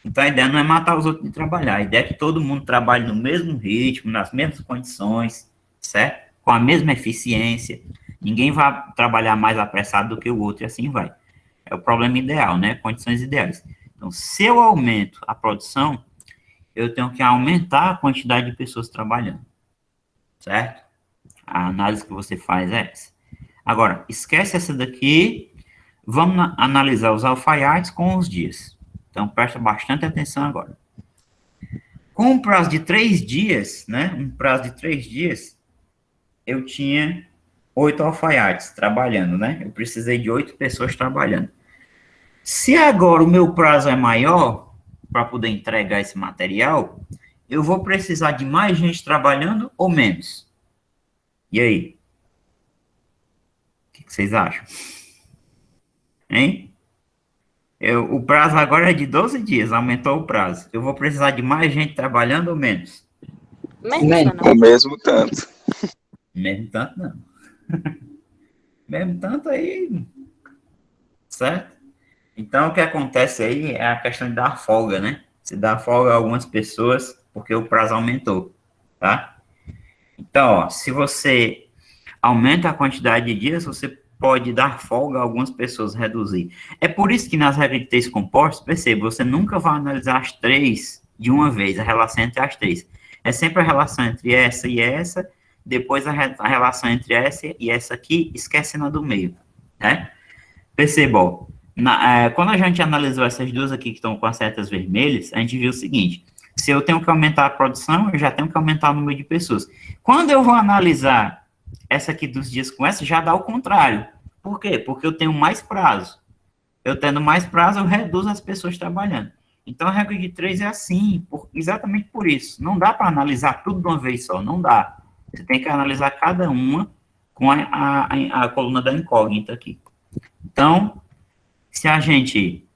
Então, a ideia não é matar os outros de trabalhar. A ideia é que todo mundo trabalhe no mesmo ritmo, nas mesmas condições, certo? Com a mesma eficiência. Ninguém vai trabalhar mais apressado do que o outro e assim vai. é o problema ideal, né? Condições ideais. Então, se eu aumento a produção, eu tenho que aumentar a quantidade de pessoas trabalhando, certo? A análise que você faz é essa. Agora, esquece essa daqui, vamos analisar os alfaiates com os dias. Então, presta bastante atenção agora. Com um prazo de 3 dias, né? Um prazo de 3 dias, eu tinha 8 alfaiates trabalhando, né? Eu precisei de 8 pessoas trabalhando. Se agora o meu prazo é maior, para poder entregar esse material, eu vou precisar de mais gente trabalhando ou menos? E aí? O que vocês acham? Hein? O prazo agora é de 12 dias, aumentou o prazo. Eu vou precisar de mais gente trabalhando ou menos? Menos, Menos. não. O mesmo tanto. Mesmo tanto, não. Mesmo tanto aí, certo? Então, o que acontece aí é a questão de dar folga, né? Se dá folga a algumas pessoas, porque o prazo aumentou, tá? Então, ó, se você aumenta a quantidade de dias, você pode dar folga a algumas pessoas, reduzir. É por isso que nas regras de três compostos, perceba, você nunca vai analisar as 3 de uma vez, a relação entre as 3. É sempre a relação entre essa e essa, depois a relação entre essa e essa aqui, esquecendo a do meio, né? Perceba, ó, quando a gente analisou essas duas aqui que estão com as setas vermelhas, a gente viu o seguinte: se eu tenho que aumentar a produção, eu já tenho que aumentar o número de pessoas. Quando eu vou analisar essa aqui dos dias com essa, já dá o contrário. Por quê? Porque eu tenho mais prazo. Eu tendo mais prazo, eu reduzo as pessoas trabalhando. Então, a regra de 3 é assim, exatamente por isso. Não dá para analisar tudo de uma vez só, não dá. Você tem que analisar cada uma com a coluna da incógnita aqui. Então, se a gente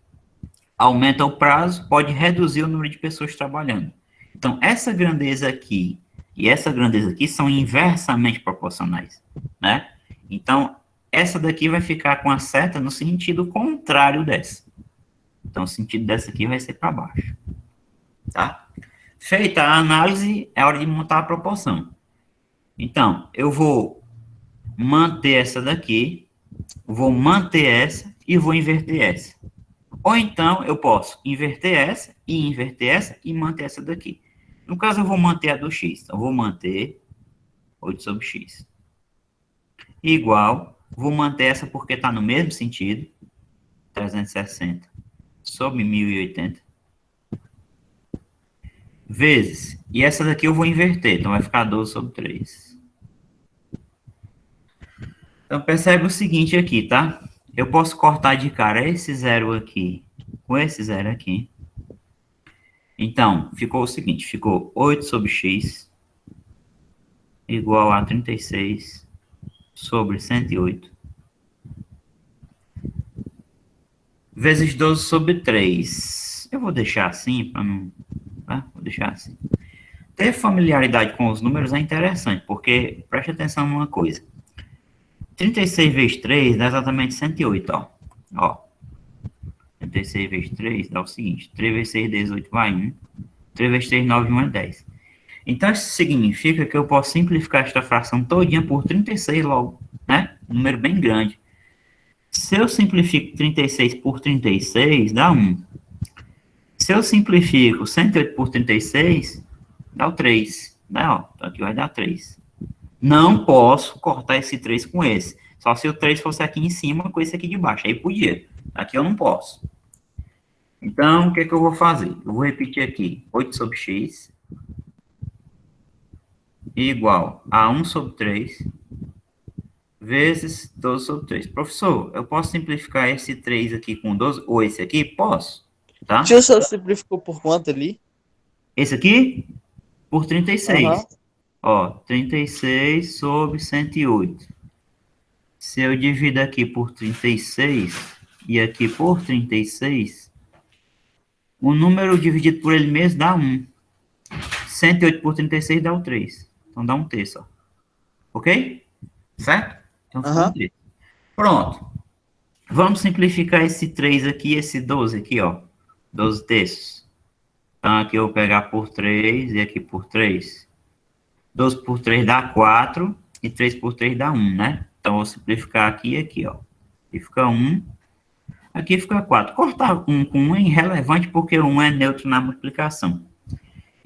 aumenta o prazo, pode reduzir o número de pessoas trabalhando. Então, essa grandeza aqui e essa grandeza aqui são inversamente proporcionais, né? Então, essa daqui vai ficar com a seta no sentido contrário dessa. Então, o sentido dessa aqui vai ser para baixo, tá? Feita a análise, é hora de montar a proporção. Então, eu vou manter essa daqui, vou manter essa e vou inverter essa. Ou então, eu posso inverter essa e manter essa daqui. No caso, eu vou manter a do x. Então, eu vou manter 8 sobre x. Igual, vou manter essa porque está no mesmo sentido. 360 sobre 1080. Vezes. E essa daqui eu vou inverter. Então, vai ficar 12 sobre 3. Então, percebe o seguinte aqui, tá? Eu posso cortar de cara esse zero aqui com esse zero aqui. Então, ficou o seguinte, ficou 8 sobre x igual a 36 sobre 108 vezes 12 sobre 3. Eu vou deixar assim, para não... Tá? Vou deixar assim. Ter familiaridade com os números é interessante, porque preste atenção numa coisa. 36 vezes 3 dá exatamente 108, ó. Ó. 36 vezes 3 dá o seguinte, 3 vezes 6, 18, vai 1. 3 vezes 3, 9, 1 é 10. Então, isso significa que eu posso simplificar esta fração todinha por 36 logo, né? Um número bem grande. Se eu simplifico 36 por 36, dá 1. Se eu simplifico 108 por 36, dá o 3. Né? Ó, aqui vai dar 3. Não posso cortar esse 3 com esse. Só se o 3 fosse aqui em cima com esse aqui de baixo. Aí podia. Aqui eu não posso. Então, o que é que eu vou fazer? Eu vou repetir aqui. 8 sobre x igual a 1 sobre 3 vezes 12 sobre 3. Professor, eu posso simplificar esse 3 aqui com 12? Ou esse aqui? Posso. Tá? Se o senhor simplificou por quanto ali? Esse aqui? Por 36. Aham. Ó, 36 sobre 108. Se eu divido aqui por 36 e aqui por 36, o número dividido por ele mesmo dá 1. 108 por 36 dá o 3. Então dá um terço, ó. Ok? Certo? Então fica um terço. Pronto. Vamos simplificar esse 3 aqui e esse 12 aqui, ó. 12 terços. Então aqui eu vou pegar por 3 e aqui por 3. 12 por 3 dá 4 e 3 por 3 dá 1, né? Então, eu vou simplificar aqui e aqui, ó. E fica 1. Aqui fica 4. Cortar 1 com 1 é irrelevante porque 1 é neutro na multiplicação.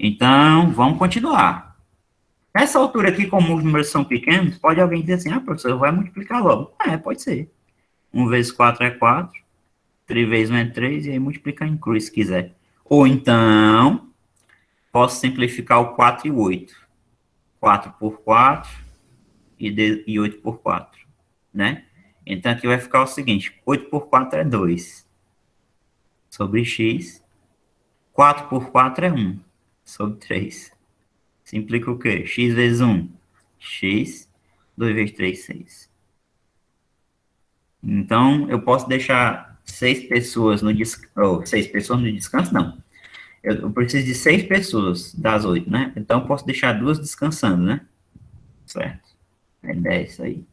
Então, vamos continuar. Nessa altura aqui, como os números são pequenos, pode alguém dizer assim, professor, vai multiplicar logo. Pode ser. 1 vezes 4 é 4, 3 vezes 1 é 3, e aí multiplicar em cruz, se quiser. Ou então, posso simplificar o 4 e o 8. 4 por 4 e 8 por 4, né? Então, aqui vai ficar o seguinte, 8 por 4 é 2, sobre x. 4 por 4 é 1, sobre 3. Isso implica o quê? X vezes 1, x, 2 vezes 3, 6. Então, eu posso deixar 6 pessoas no descanso, 6 pessoas no descanso, não. Eu preciso de 6 pessoas das 8, né? Então, eu posso deixar 2 descansando, né? Certo. É 10 aí.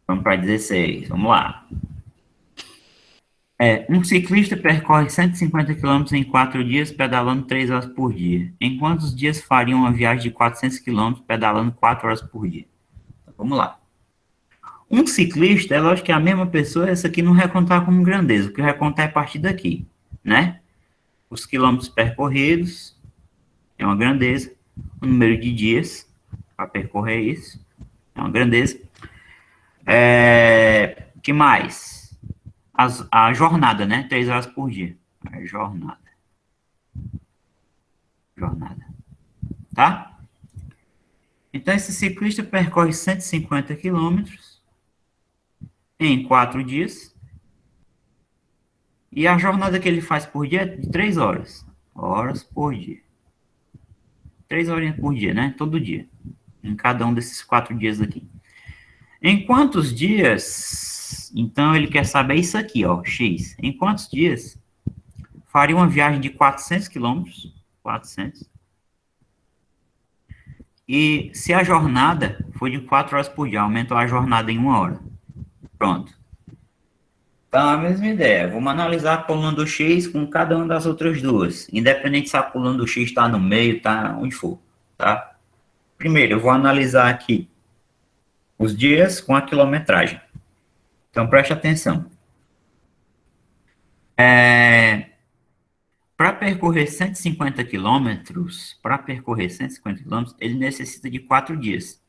Vamos para 16, vamos lá. Um ciclista percorre 150 km em 4 dias, pedalando 3 horas por dia. Em quantos dias faria uma viagem de 400 km, pedalando 4 horas por dia? Então, vamos lá. Um ciclista, é lógico que é a mesma pessoa, essa aqui não vai contar como grandeza, o que vai contar é a partir daqui, né? Os quilômetros percorridos é uma grandeza, o número de dias para percorrer isso é uma grandeza. Que mais? A jornada, né? 3 horas por dia. Jornada. Tá? Então, esse ciclista percorre 150 quilômetros em 4 dias. E a jornada que ele faz por dia é de 3 horas. Horas por dia. 3 horinhas por dia, né? Todo dia. Em cada um desses 4 dias aqui. Em quantos dias... Então, ele quer saber isso aqui, ó, x. Em quantos dias faria uma viagem de 400 quilômetros? 400. E se a jornada for de 4 horas por dia, aumentou a jornada em 1 hora. Pronto. Então, a mesma ideia. Vamos analisar a coluna do x com cada uma das outras duas. Independente se a coluna do x está no meio, está onde for. Tá? Primeiro, eu vou analisar aqui os dias com a quilometragem. Então, preste atenção. Para percorrer 150 quilômetros, ele necessita de 4 dias.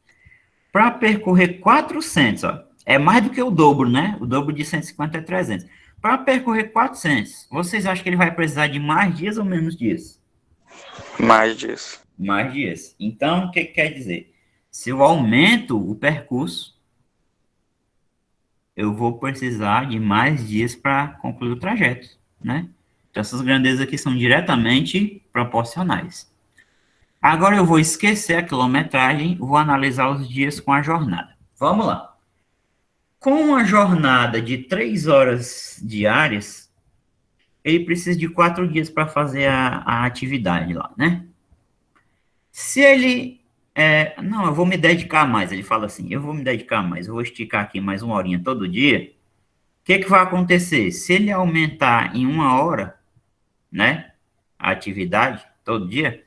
Para percorrer 400, ó, é mais do que o dobro, né? O dobro de 150 é 300. Para percorrer 400, vocês acham que ele vai precisar de mais dias ou menos dias? Mais dias. Mais dias. Então, o que quer dizer? Se eu aumento o percurso, eu vou precisar de mais dias para concluir o trajeto, né? Então, essas grandezas aqui são diretamente proporcionais. Agora, eu vou esquecer a quilometragem, vou analisar os dias com a jornada. Vamos lá. Com uma jornada de 3 horas diárias, ele precisa de 4 dias para fazer a atividade lá, né? Se ele... não, eu vou me dedicar mais. Ele fala assim, eu vou me dedicar mais, eu vou esticar aqui mais 1 horinha todo dia. O que vai acontecer? Se ele aumentar em 1 hora, né, a atividade, todo dia,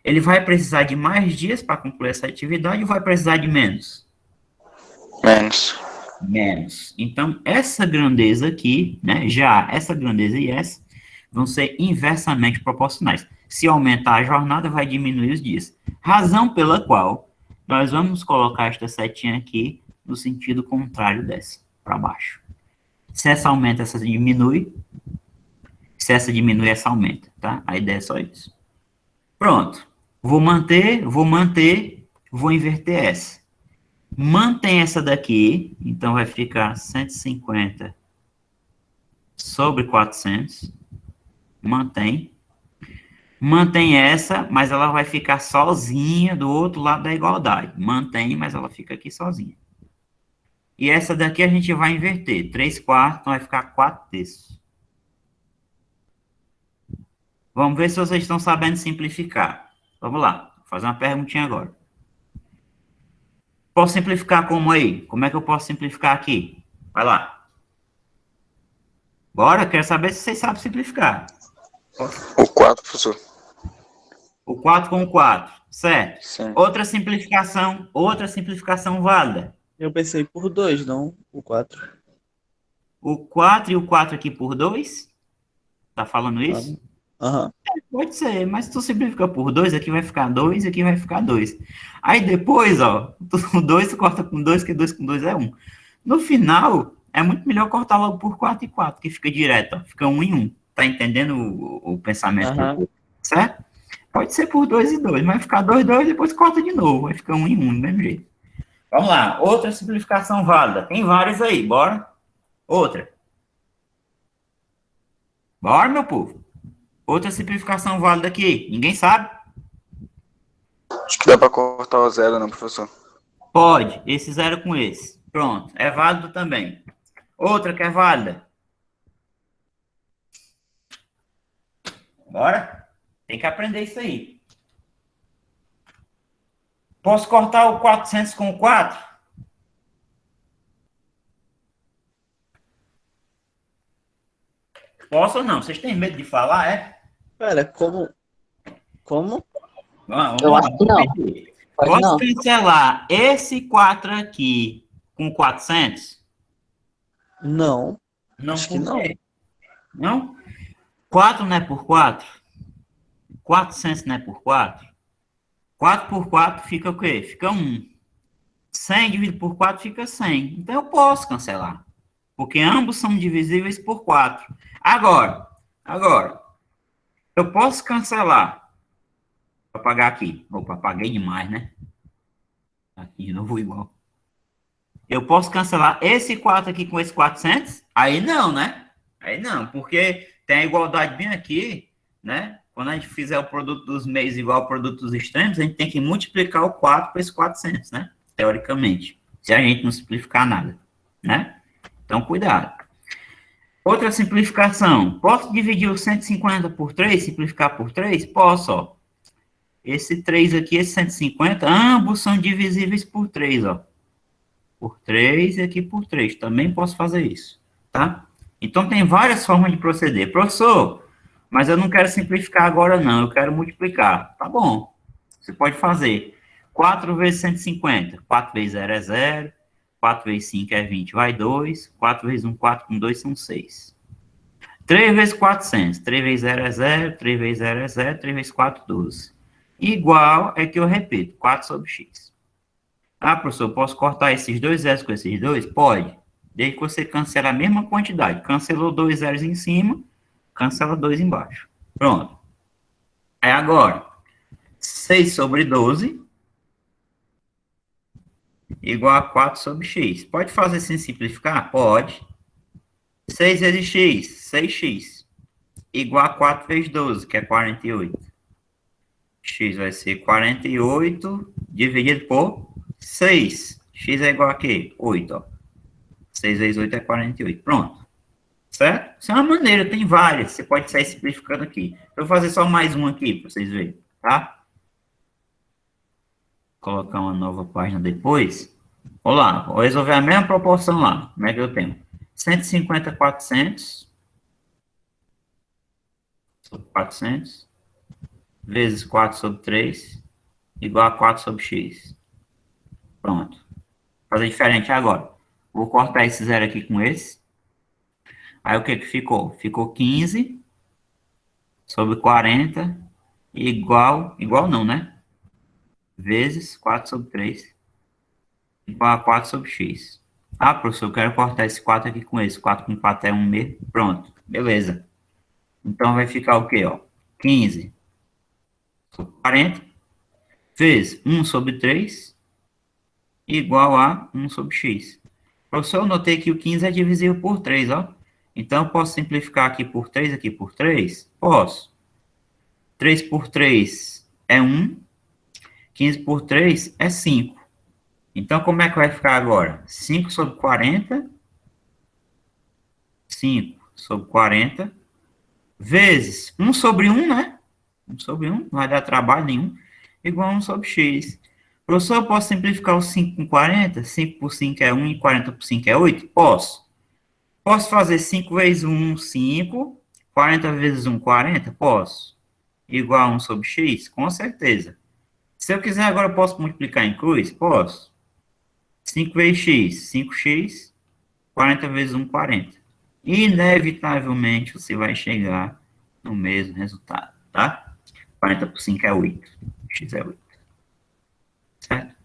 ele vai precisar de mais dias para concluir essa atividade ou vai precisar de menos? Menos. Então, essa grandeza aqui, né, já essa grandeza e essa, vão ser inversamente proporcionais. Se aumentar a jornada, vai diminuir os dias. Razão pela qual nós vamos colocar esta setinha aqui no sentido contrário dessa, para baixo. Se essa aumenta, essa diminui. Se essa diminui, essa aumenta, tá? A ideia é só isso. Pronto. Vou manter, vou inverter essa. Mantém essa daqui, então vai ficar 150 sobre 400. Mantém. Mantém essa, mas ela vai ficar sozinha do outro lado da igualdade. Mantém, mas ela fica aqui sozinha. E essa daqui a gente vai inverter. 3/4, então vai ficar 4/3. Vamos ver se vocês estão sabendo simplificar. Vamos lá, vou fazer uma perguntinha agora. Posso simplificar como aí? Como é que eu posso simplificar aqui? Vai lá. Bora, quero saber se vocês sabem simplificar. O 4, professor. O 4 com o 4, certo? Sim. Outra simplificação válida. Eu pensei por 2, não por 4. o 4 e o 4 aqui por 2? Tá falando isso? Aham. Pode ser, mas se tu simplifica por 2, aqui vai ficar 2 e aqui vai ficar 2. Aí depois, ó, o 2 tu corta com 2, que 2 com 2 é 1. No final, é muito melhor cortar logo por 4 e 4, que fica direto, ó, fica 1 em 1. Tá entendendo o pensamento do povo, certo? Pode ser por 2 e 2, mas vai ficar 2, 2, depois corta de novo, vai ficar 1 em 1, do mesmo jeito. Vamos lá, outra simplificação válida. Tem várias aí, bora? Outra. Bora, meu povo. Outra simplificação válida aqui. Ninguém sabe? Acho que dá pra cortar o zero, não, professor. Pode. Esse zero com esse. Pronto. É válido também. Outra que é válida. Bora? Tem que aprender isso aí. Posso cortar o 400 com o 4? Posso ou não? Vocês têm medo de falar, é? Cara, como? Como? Vamos Eu lá, acho que não. repetir. Pode Posso não. cancelar esse 4 aqui com 400? Não. Não, Acho que por não. quê? Não? 4 não é por 4? 400 não é por 4? 4 por 4 fica o quê? Fica 1. 100 dividido por 4 fica 100. Então eu posso cancelar. Porque ambos são divisíveis por 4. Agora, eu posso cancelar. Vou apagar aqui. Opa, apaguei demais, né? Aqui de novo igual. Eu posso cancelar esse 4 aqui com esse 400? Aí não, né? Aí não, porque tem a igualdade bem aqui, né? Quando a gente fizer o produto dos meios igual ao produto dos extremos, a gente tem que multiplicar o 4 por esse 400, né? Teoricamente. Se a gente não simplificar nada, né? Então, cuidado. Outra simplificação. Posso dividir o 150 por 3, simplificar por 3? Posso, ó. Esse 3 aqui, esse 150, ambos são divisíveis por 3, ó. Por 3 e aqui por 3. Também posso fazer isso, tá? Então, tem várias formas de proceder. Professor, mas eu não quero simplificar agora, não. Eu quero multiplicar. Tá bom. Você pode fazer 4 vezes 150. 4 vezes 0 é 0. 4 vezes 5 é 20, vai 2. 4 vezes 1, 4 com 2 são 6. 3 vezes 400. 3 vezes 0 é 0. 3 vezes 0 é 0. 3 vezes 4, 12. Igual é que eu repito. 4 sobre x. Ah, professor, posso cortar esses dois zeros com esses dois? Pode. Desde que você cancela a mesma quantidade. Cancelou 2 zeros em cima, cancela 2 embaixo. Pronto. Aí agora, 6 sobre 12 igual a 4 sobre x. Pode fazer sem simplificar? Pode. 6 vezes x, 6x. Igual a 4 vezes 12, que é 48. X vai ser 48 dividido por 6. X é igual a quê? 8, ó. 6 vezes 8 é 48. Pronto. Certo? Isso é uma maneira, tem várias. Você pode sair simplificando aqui. Eu vou fazer só mais um aqui, para vocês verem, tá? Colocar uma nova página depois. Olá, vou resolver a mesma proporção lá. Como é que eu tenho? 150, 400. Sobre 400. Vezes 4 sobre 3. Igual a 4 sobre x. Pronto. Vou fazer diferente agora. Vou cortar esse zero aqui com esse. Aí o que que ficou? Ficou 15 sobre 40 igual não, né? Vezes 4 sobre 3 igual a 4 sobre x. Ah, professor, eu quero cortar esse 4 aqui com esse. 4 com 4 é 1 mesmo. Pronto, beleza. Então vai ficar o quê, ó? 15 sobre 40 vezes 1 sobre 3 igual a 1 sobre x. Professor, eu notei que o 15 é divisível por 3, ó. Então, eu posso simplificar aqui por 3, aqui por 3? Posso. 3 por 3 é 1. 15 por 3 é 5. Então, como é que vai ficar agora? 5 sobre 40. 5 sobre 40. Vezes 1 sobre 1, né? 1 sobre 1, não vai dar trabalho nenhum. Igual a 1 sobre x. Professor, eu posso simplificar o 5 com 40? 5 por 5 é 1 e 40 por 5 é 8? Posso. Posso fazer 5 vezes 1, 5. 40 vezes 1, 40? Posso. Igual a 1 sobre x? Com certeza. Se eu quiser agora, eu posso multiplicar em cruz? Posso. 5 vezes x, 5x. 40 vezes 1, 40. inevitavelmente você vai chegar no mesmo resultado, tá? 40 por 5 é 8, x é 8, certo?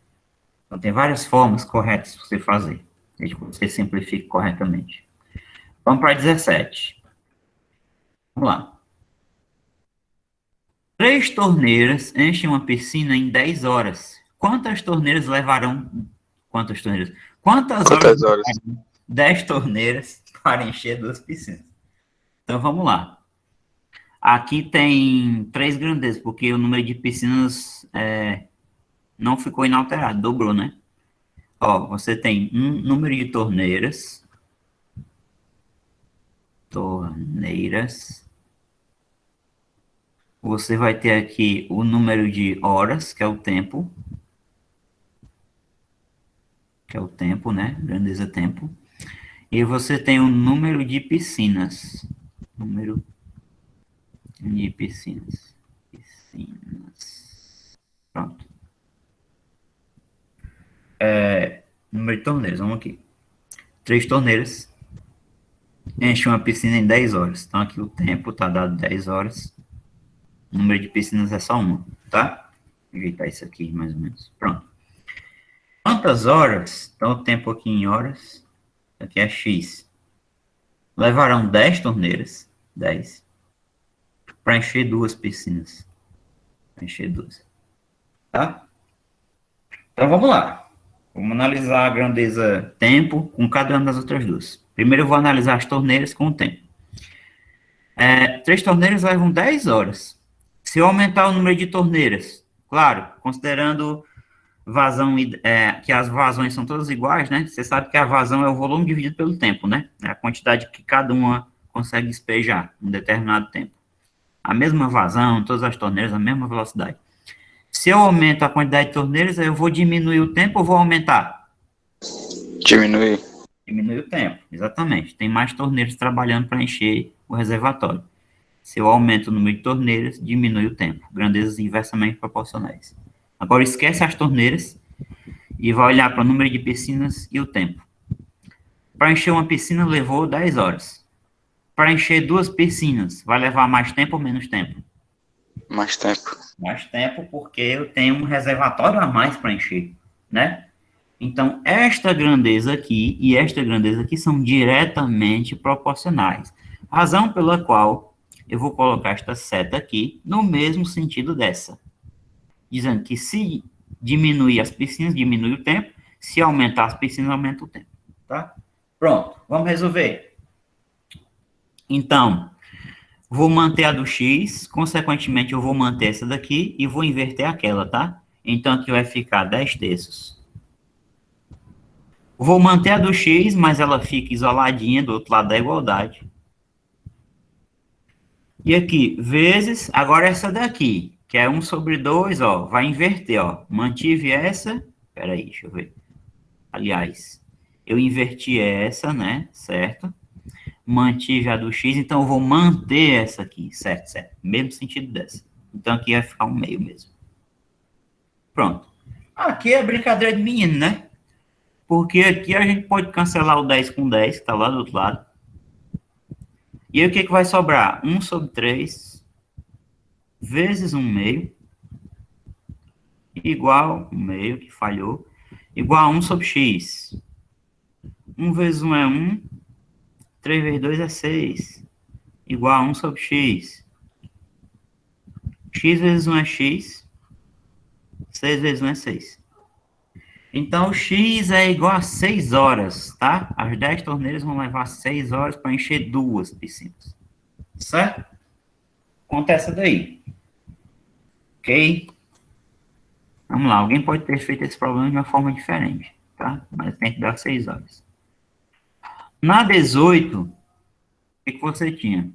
Então, tem várias formas corretas para você fazer, desde que você simplifique corretamente. Vamos para 17. Vamos lá. 3 torneiras enchem uma piscina em 10 horas. Quantas torneiras levarão... Quantas torneiras? Quantas Quantas horas? 10 torneiras para encher 2 piscinas. Então, vamos lá. Aqui tem 3 grandezas, porque o número de piscinas não ficou inalterado, dobrou, né? Ó, você tem um número de torneiras. Você vai ter aqui o número de horas, que é o tempo. Que é o tempo, né? Grandeza tempo. E você tem o número de piscinas. Número de piscinas. Pronto. Número de torneiras, vamos aqui. 3 torneiras. Enche uma piscina em 10 horas. Então aqui o tempo está dado 10 horas. O número de piscinas é só uma, tá? Vou ajeitar isso aqui mais ou menos. Pronto. Quantas horas? Então o tempo aqui em horas. Aqui é x. Levarão 10 torneiras. 10. Para encher 2 piscinas. Para encher 2. Tá? Então vamos lá. Vamos analisar a grandeza tempo com cada uma das outras duas. Primeiro eu vou analisar as torneiras com o tempo. 3 torneiras levam 10 horas. Se eu aumentar o número de torneiras, claro, considerando vazão, que as vazões são todas iguais, né? Você sabe que a vazão é o volume dividido pelo tempo, né? É a quantidade que cada uma consegue despejar em um determinado tempo. A mesma vazão, todas as torneiras, a mesma velocidade. Se eu aumento a quantidade de torneiras, eu vou diminuir o tempo ou vou aumentar? Diminuir. Diminui o tempo, exatamente. Tem mais torneiras trabalhando para encher o reservatório. Se eu aumento o número de torneiras, diminui o tempo. Grandezas inversamente proporcionais. Agora esquece as torneiras e vai olhar para o número de piscinas e o tempo. Para encher uma piscina levou 10 horas. Para encher 2 piscinas, vai levar mais tempo ou menos tempo? Mais tempo. Mais tempo, porque eu tenho um reservatório a mais para encher, né? Então, esta grandeza aqui e esta grandeza aqui são diretamente proporcionais. Razão pela qual eu vou colocar esta seta aqui no mesmo sentido dessa. Dizendo que se diminuir as piscinas, diminui o tempo. Se aumentar as piscinas, aumenta o tempo. Tá? Pronto, vamos resolver. Então, vou manter a do x, consequentemente eu vou manter essa daqui e vou inverter aquela, tá? Então, aqui vai ficar 10 terços. Vou manter a do x, mas ela fica isoladinha do outro lado da igualdade. E aqui, vezes, agora essa daqui, que é 1 sobre 2, ó, vai inverter, ó. Mantive essa, peraí, deixa eu ver. Aliás, eu inverti essa, né, certo? Mantive a do x, então eu vou manter essa aqui, certo, certo. Mesmo sentido dessa. Então aqui vai ficar um meio mesmo. Pronto. Aqui é brincadeira de menino, né? Porque aqui a gente pode cancelar o 10 com 10, que tá lá do outro lado. E aí o que vai sobrar? 1 sobre 3 vezes 1 meio igual 1 meio, que falhou, igual a 1 sobre x. 1 vezes 1 é 1, 3 vezes 2 é 6, igual a 1 sobre x. X vezes 1 é x, 6 vezes 1 é 6. Então, o x é igual a 6 horas, tá? As 10 torneiras vão levar 6 horas para encher 2 piscinas. Certo? Conta essa daí. Ok? Vamos lá. Alguém pode ter feito esse problema de uma forma diferente, tá? Mas tem que dar 6 horas. Na 18, o que você tinha?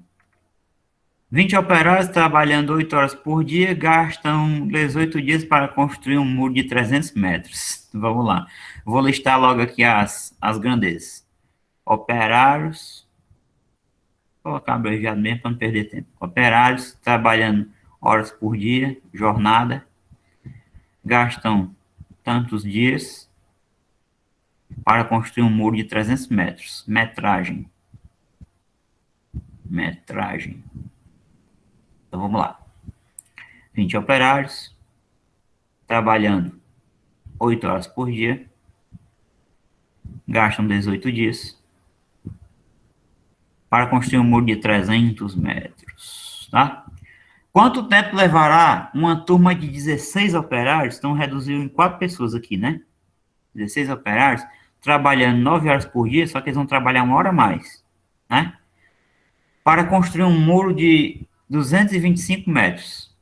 20 operários trabalhando 8 horas por dia gastam 18 dias para construir um muro de 300 metros. Vamos lá. Vou listar logo aqui as grandezas. Operários. Vou colocar abreviado mesmo para não perder tempo. Operários trabalhando horas por dia, jornada. Gastam tantos dias para construir um muro de 300 metros. Metragem. Metragem. Então, vamos lá. 20 operários, trabalhando 8 horas por dia, gastam 18 dias para construir um muro de 300 metros, tá? Quanto tempo levará uma turma de 16 operários, então reduziu em 4 pessoas aqui, né? 16 operários, trabalhando 9 horas por dia, só que eles vão trabalhar 1 hora a mais, né? Para construir um muro de 225 metros.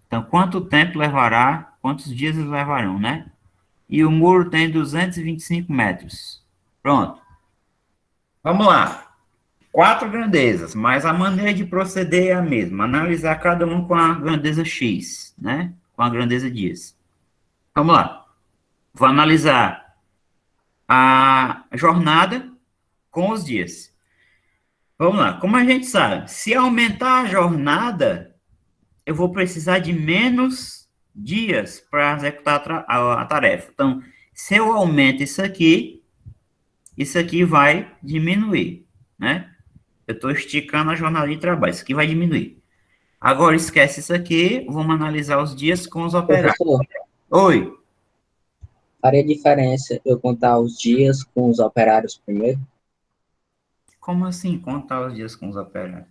Então, quanto tempo levará, quantos dias eles levarão, né? E o muro tem 225 metros. Pronto. Vamos lá. 4 grandezas, mas a maneira de proceder é a mesma. Analisar cada um com a grandeza X, né? Com a grandeza dias. Vamos lá. Vou analisar a jornada com os dias. Vamos lá. Como a gente sabe, se aumentar a jornada, eu vou precisar de menos dias para executar a tarefa. Então, se eu aumento isso aqui vai diminuir, né? Eu estou esticando a jornada de trabalho, isso aqui vai diminuir. Agora, esquece isso aqui, vamos analisar os dias com os operários. Professor, Oi, faria diferença eu contar os dias com os operários primeiro? como assim contar os dias com os operários?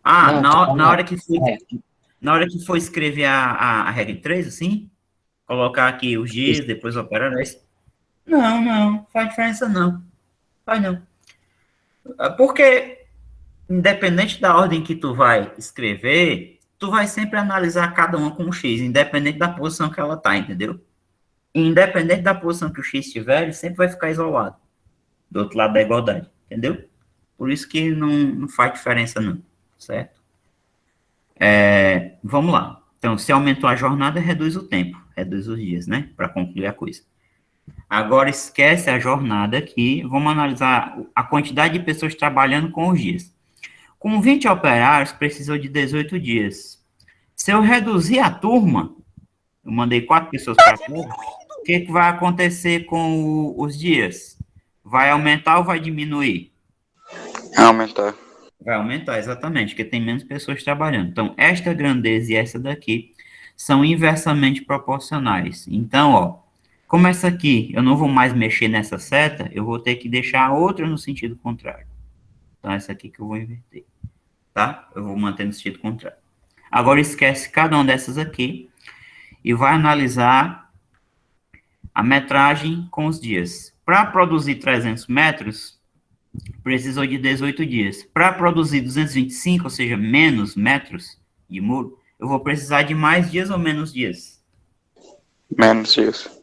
Ah, Não, na hora que for, É, na hora que for escrever a regra de 3, assim, colocar aqui os dias, depois operários. Não, faz diferença não. Faz não. Porque, independente da ordem que tu vai escrever, tu vai sempre analisar cada uma com um X, independente da posição que ela tá, entendeu? E independente da posição que o X estiver, ele sempre vai ficar isolado, do outro lado da igualdade, entendeu? Por isso que não faz diferença não, certo? Vamos lá. Então, se aumentou a jornada, reduz o tempo, reduz os dias, né? Para concluir a coisa. Agora, esquece a jornada aqui, vamos analisar a quantidade de pessoas trabalhando com os dias. Com 20 operários, precisou de 18 dias. Se eu reduzir a turma, eu mandei 4 pessoas para cá, o que vai acontecer com os dias? Vai aumentar ou vai diminuir? Aumentar. Vai aumentar, exatamente, porque tem menos pessoas trabalhando. Então, esta grandeza e essa daqui são inversamente proporcionais. Então, ó, como essa aqui, eu não vou mais mexer nessa seta, eu vou ter que deixar a outra no sentido contrário. Então, essa aqui que eu vou inverter, tá? Eu vou manter no sentido contrário. Agora, esquece cada uma dessas aqui e vai analisar a metragem com os dias. Para produzir 300 metros, precisou de 18 dias. Para produzir 225, ou seja, menos metros de muro, eu vou precisar de mais dias ou menos dias? Menos dias.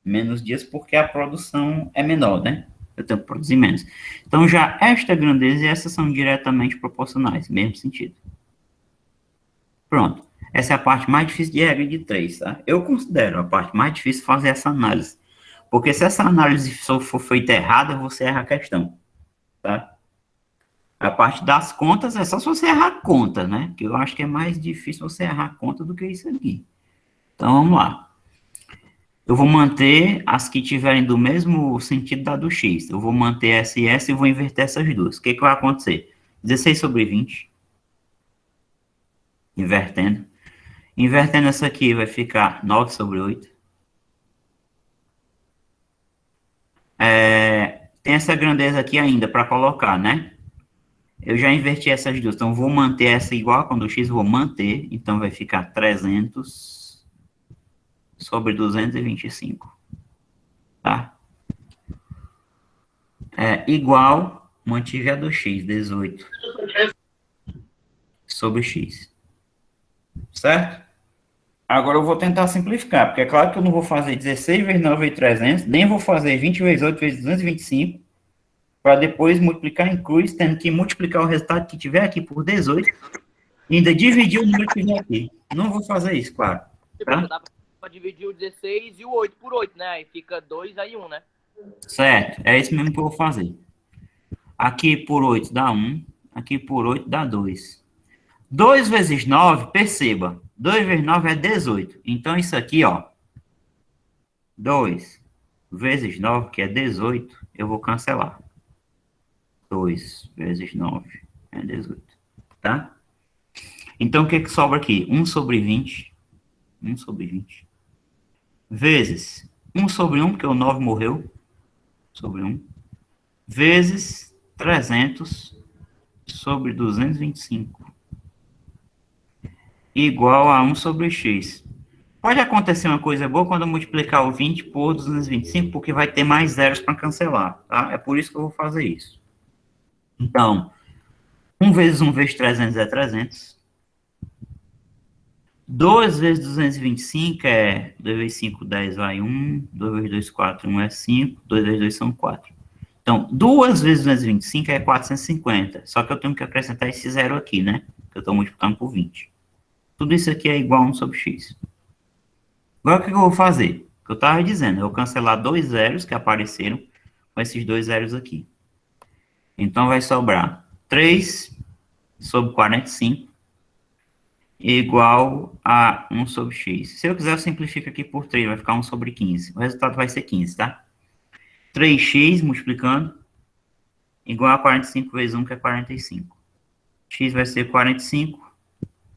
Menos dias porque a produção é menor, né? Eu tenho que produzir menos. Então, já esta grandeza e essa são diretamente proporcionais, mesmo sentido. Pronto. Essa é a parte mais difícil de regra de 3, tá? Eu considero a parte mais difícil fazer essa análise. Porque se essa análise for feita errada, você erra a questão, tá? A parte das contas é só se você errar a conta, né? Que eu acho que é mais difícil você errar a conta do que isso aqui. Então, vamos lá. Eu vou manter as que tiverem do mesmo sentido da do X. Eu vou manter essa e essa e vou inverter essas duas. O que vai acontecer? 16 sobre 20. Invertendo. Invertendo essa aqui vai ficar 9 sobre 8. Tem essa grandeza aqui ainda para colocar, né? Eu já inverti essas duas. Então, vou manter essa igual a quando o X, vou manter. Então, vai ficar 300 sobre 225, tá? Igual, mantive a do X, 18 sobre X, certo? Agora eu vou tentar simplificar, porque é claro que eu não vou fazer 16 vezes 9 vezes 300, nem vou fazer 20 vezes 8 vezes 225, para depois multiplicar em cruz, tendo que multiplicar o resultado que tiver aqui por 18, e ainda dividir o número que tiver aqui. Não vou fazer isso, claro, tá? Pra dividir o 16 e o 8 por 8, né? Aí fica 2, aí 1, né? Certo, é isso mesmo que eu vou fazer. Aqui por 8 dá 1, aqui por 8 dá 2. 2 vezes 9, perceba, 2 vezes 9 é 18. Então, isso aqui, ó, 2 vezes 9, que é 18, eu vou cancelar. 2 vezes 9 é 18. tá? Então, o que que sobra aqui? 1 sobre 20, vezes 1 sobre 1, porque o 9 morreu, sobre 1, vezes 300 sobre 225, igual a 1 sobre x. Pode acontecer uma coisa boa quando eu multiplicar o 20 por 225, porque vai ter mais zeros para cancelar, tá? É por isso que eu vou fazer isso. Então, 1 vezes 1 vezes 300 é 300. 2 vezes 225 é 2 vezes 5, 10 vai 1. 2 vezes 2, 4, 1 é 5. 2 vezes 2 são 4. Então, 2 vezes 225 é 450. Só que eu tenho que acrescentar esse zero aqui, né? Que eu estou multiplicando por 20. Tudo isso aqui é igual a 1 sobre x. Agora, o que eu vou fazer? O que eu estava dizendo, eu vou cancelar 2 zeros que apareceram com esses 2 zeros aqui. Então, vai sobrar 3 sobre 45 igual a 1 sobre x. Se eu quiser, eu simplifico aqui por 3, vai ficar 1 sobre 15. O resultado vai ser 15, tá? 3x multiplicando igual a 45 vezes 1, que é 45. X vai ser 45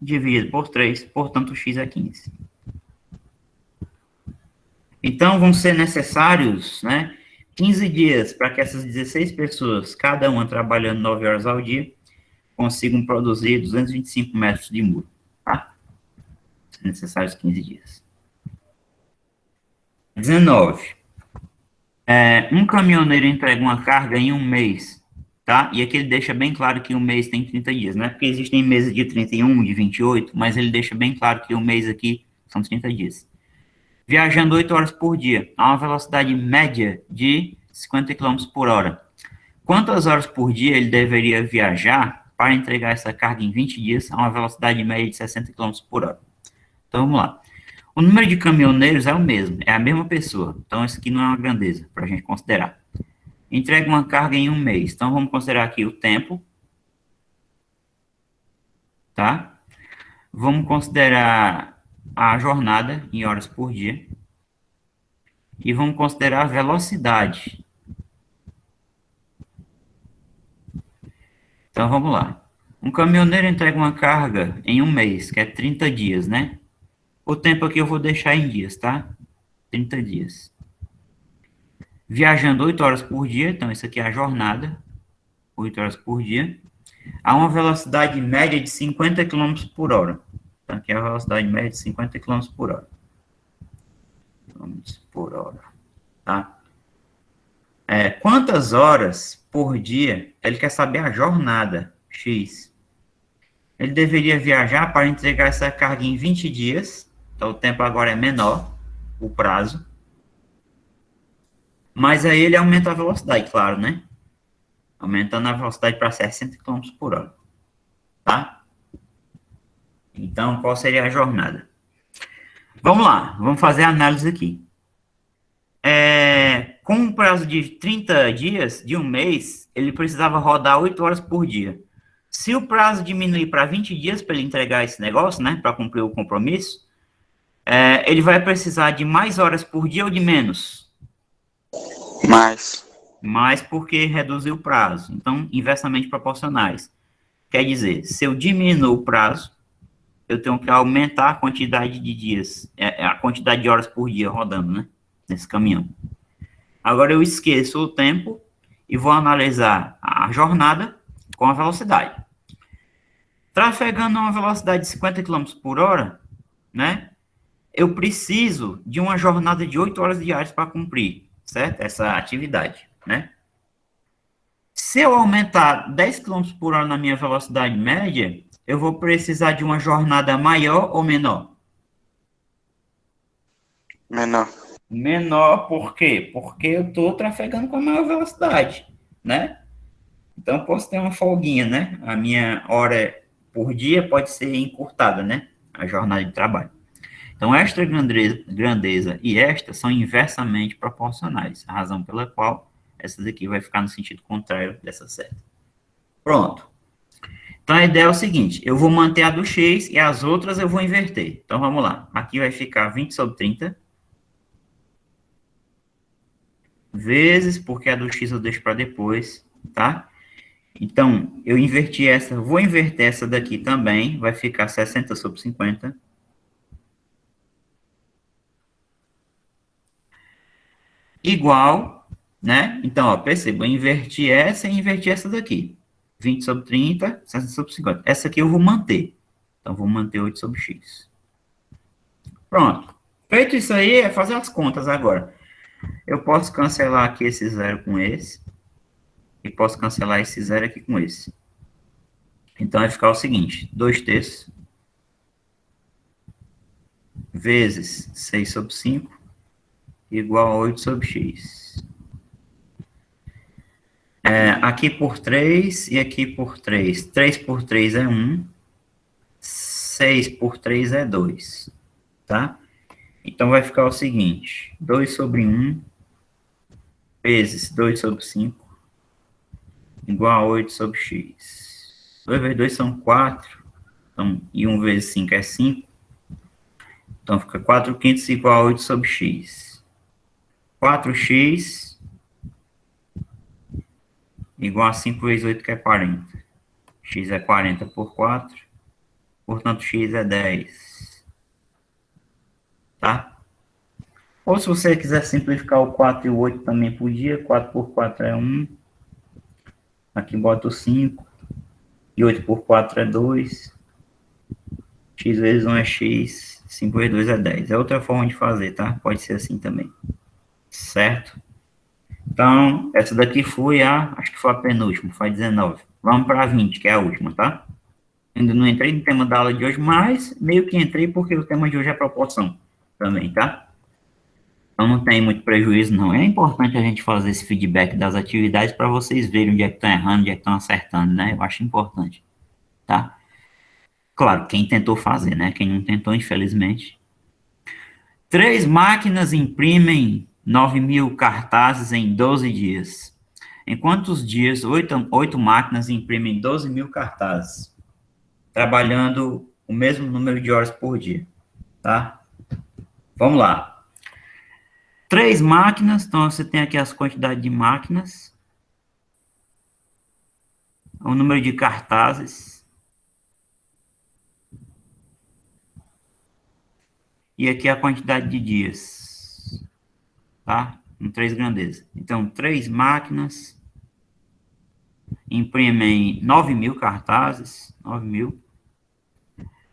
dividido por 3, portanto, x é 15. Então, vão ser necessários, né, 15 dias para que essas 16 pessoas, cada uma trabalhando 9 horas ao dia, consigam produzir 225 metros de muro, tá? São necessários 15 dias. 19. Um caminhoneiro entrega uma carga em um mês, tá? E aqui ele deixa bem claro que um mês tem 30 dias, né? Porque existem meses de 31, de 28, mas ele deixa bem claro que o mês aqui são 30 dias. Viajando 8 horas por dia, a uma velocidade média de 50 km por hora. Quantas horas por dia ele deveria viajar para entregar essa carga em 20 dias a uma velocidade média de 60 km por hora? Então, vamos lá. O número de caminhoneiros é o mesmo, é a mesma pessoa. Então, isso aqui não é uma grandeza para a gente considerar. Entrega uma carga em um mês. Então, vamos considerar aqui o tempo. Tá? Vamos considerar a jornada em horas por dia. E vamos considerar a velocidade. Então, vamos lá. Um caminhoneiro entrega uma carga em um mês, que é 30 dias, né? O tempo aqui eu vou deixar em dias, tá? 30 dias. Viajando 8 horas por dia, então isso aqui é a jornada, 8 horas por dia, a uma velocidade média de 50 km por hora. Então aqui é a velocidade média de 50 km por hora. Tá? Quantas horas por dia ele quer saber a jornada, X? Ele deveria viajar para entregar essa carga em 20 dias, então o tempo agora é menor, o prazo. Mas aí ele aumenta a velocidade, claro, né? Aumentando a velocidade para 60 km por hora. Tá? Então, qual seria a jornada? Vamos lá, vamos fazer a análise aqui. Com um prazo de 30 dias, de um mês, ele precisava rodar 8 horas por dia. Se o prazo diminuir para 20 dias para ele entregar esse negócio, né? Para cumprir o compromisso, ele vai precisar de mais horas por dia ou de menos? Mais porque reduziu o prazo. Então, inversamente proporcionais. Quer dizer, se eu diminuo o prazo, eu tenho que aumentar a quantidade de dias, a quantidade de horas por dia rodando, né? Nesse caminhão. Agora eu esqueço o tempo e vou analisar a jornada com a velocidade. Trafegando a uma velocidade de 50 km por hora, né? Eu preciso de uma jornada de 8 horas diárias para cumprir, certo? Essa atividade, né? Se eu aumentar 10 km por hora na minha velocidade média, eu vou precisar de uma jornada maior ou menor? Menor, por quê? Porque eu estou trafegando com a maior velocidade, né? Então, eu posso ter uma folguinha, né? A minha hora por dia pode ser encurtada, né? A jornada de trabalho. Então, esta grandeza e esta são inversamente proporcionais, a razão pela qual essa daqui vai ficar no sentido contrário dessa seta. Pronto. Então, a ideia é o seguinte, eu vou manter a do x e as outras eu vou inverter. Então, vamos lá. Aqui vai ficar 20 sobre 30, vezes, porque a do x eu deixo para depois, tá? Então, eu inverti essa, vou inverter essa daqui também, vai ficar 60 sobre 50. Igual, né? Então, ó, perceba, eu inverti essa e inverti essa daqui. 20 sobre 30, 60 sobre 50. Essa aqui eu vou manter. Então, vou manter 8 sobre x. Pronto. Feito isso aí, é fazer as contas agora. Eu posso cancelar aqui esse zero com esse. E posso cancelar esse zero aqui com esse. Então, vai ficar o seguinte. 2/3 vezes 6 sobre 5 igual a 8 sobre x. Aqui por 3 e aqui por 3. 3 por 3 é 1. 6 por 3 é 2. Tá? Então, vai ficar o seguinte. 2 sobre 1 vezes 2 sobre 5 igual a 8 sobre x. 2 vezes 2 são 4. Então, e 1 vezes 5 é 5. Então, fica 4/5 igual a 8 sobre x. 4x igual a 5 vezes 8, que é 40. X é 40 por 4. Portanto, x é 10. Tá? Ou se você quiser simplificar o 4 e o 8 também podia. 4 por 4 é 1. Aqui bota o 5. E 8 por 4 é 2. X vezes 1 é x. 5 vezes 2 é 10. É outra forma de fazer, tá? Pode ser assim também. Certo? Então, essa daqui foi acho que foi a penúltima, foi a 19. Vamos para a 20, que é a última, tá? Ainda não entrei no tema da aula de hoje, mas meio que entrei porque o tema de hoje é proporção também, tá? Então, não tem muito prejuízo, não. É importante a gente fazer esse feedback das atividades para vocês verem onde é que estão errando, onde é que estão acertando, né? Eu acho importante, tá? Claro, quem tentou fazer, né? Quem não tentou, infelizmente. 3 máquinas imprimem 9.000 cartazes em 12 dias. Em quantos dias 8 máquinas imprimem 12.000 cartazes? Trabalhando o mesmo número de horas por dia, tá? Vamos lá. 3 máquinas, então você tem aqui as quantidades de máquinas. O número de cartazes. E aqui a quantidade de dias. Tá? Em 3 grandezas. Então, 3 máquinas imprimem 9.000 cartazes, 9.000,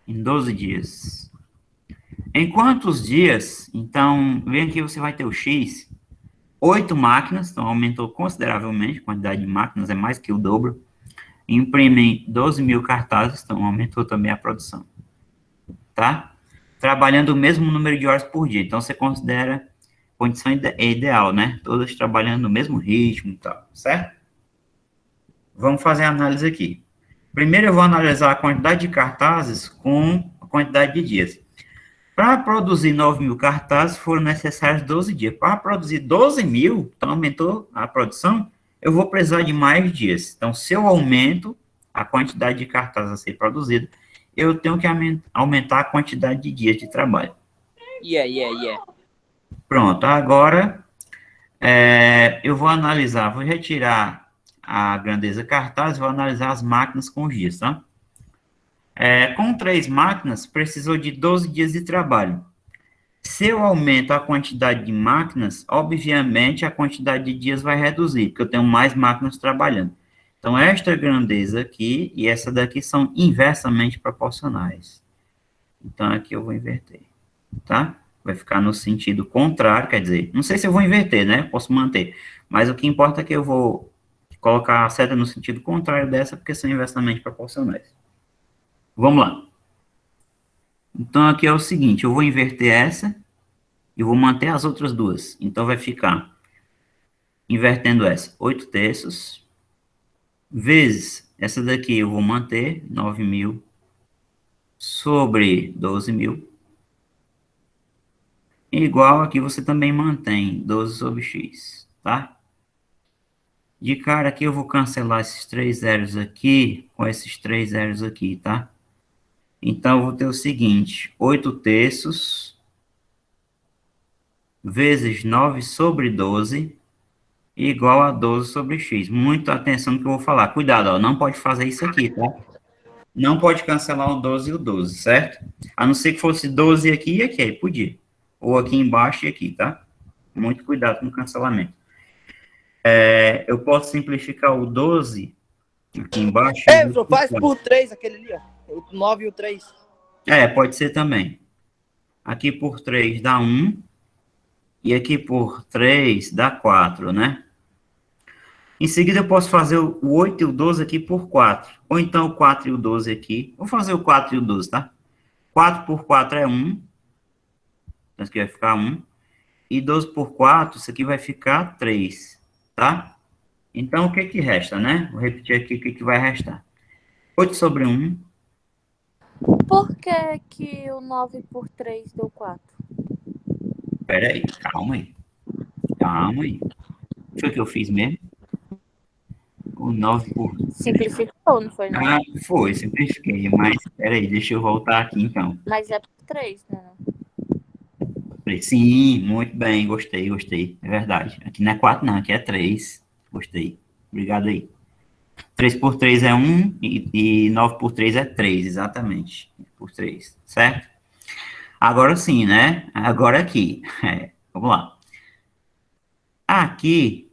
em 12 dias. Em quantos dias? Então, vem aqui, você vai ter o X, 8 máquinas, então aumentou consideravelmente, a quantidade de máquinas é mais que o dobro, imprimem 12.000 cartazes, então aumentou também a produção, tá? Trabalhando o mesmo número de horas por dia, então você considera condição ideal, né? Todas trabalhando no mesmo ritmo e tal, certo? Vamos fazer a análise aqui. Primeiro eu vou analisar a quantidade de cartazes com a quantidade de dias. Para produzir 9.000 cartazes, foram necessários 12 dias. Para produzir 12.000, então aumentou a produção, eu vou precisar de mais dias. Então, se eu aumento a quantidade de cartazes a ser produzida, eu tenho que aumentar a quantidade de dias de trabalho. Pronto, agora eu vou analisar, vou retirar a grandeza cartaz, vou analisar as máquinas com os dias, tá? Com 3 máquinas, precisou de 12 dias de trabalho. Se eu aumento a quantidade de máquinas, obviamente a quantidade de dias vai reduzir, porque eu tenho mais máquinas trabalhando. Então, esta grandeza aqui e essa daqui são inversamente proporcionais. Então, aqui eu vou inverter, tá? Vai ficar no sentido contrário, quer dizer, não sei se eu vou inverter, né? Posso manter. Mas o que importa é que eu vou colocar a seta no sentido contrário dessa, porque são inversamente proporcionais. Vamos lá. Então, aqui é o seguinte, eu vou inverter essa e vou manter as outras duas. Então, vai ficar, invertendo essa, 8/3, vezes essa daqui eu vou manter, 9.000, sobre 12.000, igual aqui você também mantém 12 sobre x, tá? De cara aqui eu vou cancelar esses 3 zeros aqui com esses 3 zeros aqui, tá? Então, eu vou ter o seguinte, 8/3 vezes 9 sobre 12 igual a 12 sobre x. Muita atenção no que eu vou falar. Cuidado, ó, não pode fazer isso aqui, tá? Não pode cancelar o 12 e o 12, certo? A não ser que fosse 12 aqui e aqui, aí podia. Ou aqui embaixo e aqui, tá? Muito cuidado com o cancelamento. Eu posso simplificar o 12 aqui embaixo. Ei, só faz por 3 aquele ali, ó. O 9 e o 3. Pode ser também. Aqui por 3 dá 1. E aqui por 3 dá 4, né? Em seguida, eu posso fazer o 8 e o 12 aqui por 4. Ou então o 4 e o 12 aqui. Vou fazer o 4 e o 12, tá? 4 por 4 é 1. Então, isso aqui vai ficar 1. E 12 por 4, isso aqui vai ficar 3, tá? Então, o que que resta, né? Vou repetir aqui o que que vai restar. 8 sobre 1. Por que que o 9 por 3 deu 4? Pera aí, calma aí. Calma aí. Foi o que eu fiz mesmo? O 9 por... Simplificou, não foi, não? Ah, foi, simplifiquei. Mas, pera aí, deixa eu voltar aqui, então. Mas é por 3, né? Sim, muito bem, gostei. É verdade. Aqui não é 4, não, aqui é 3. Gostei. Obrigado aí. 3 por 3 é 1 e 9 por 3 é 3, exatamente. Por 3, certo? Agora sim, né? Agora aqui. Vamos lá. Aqui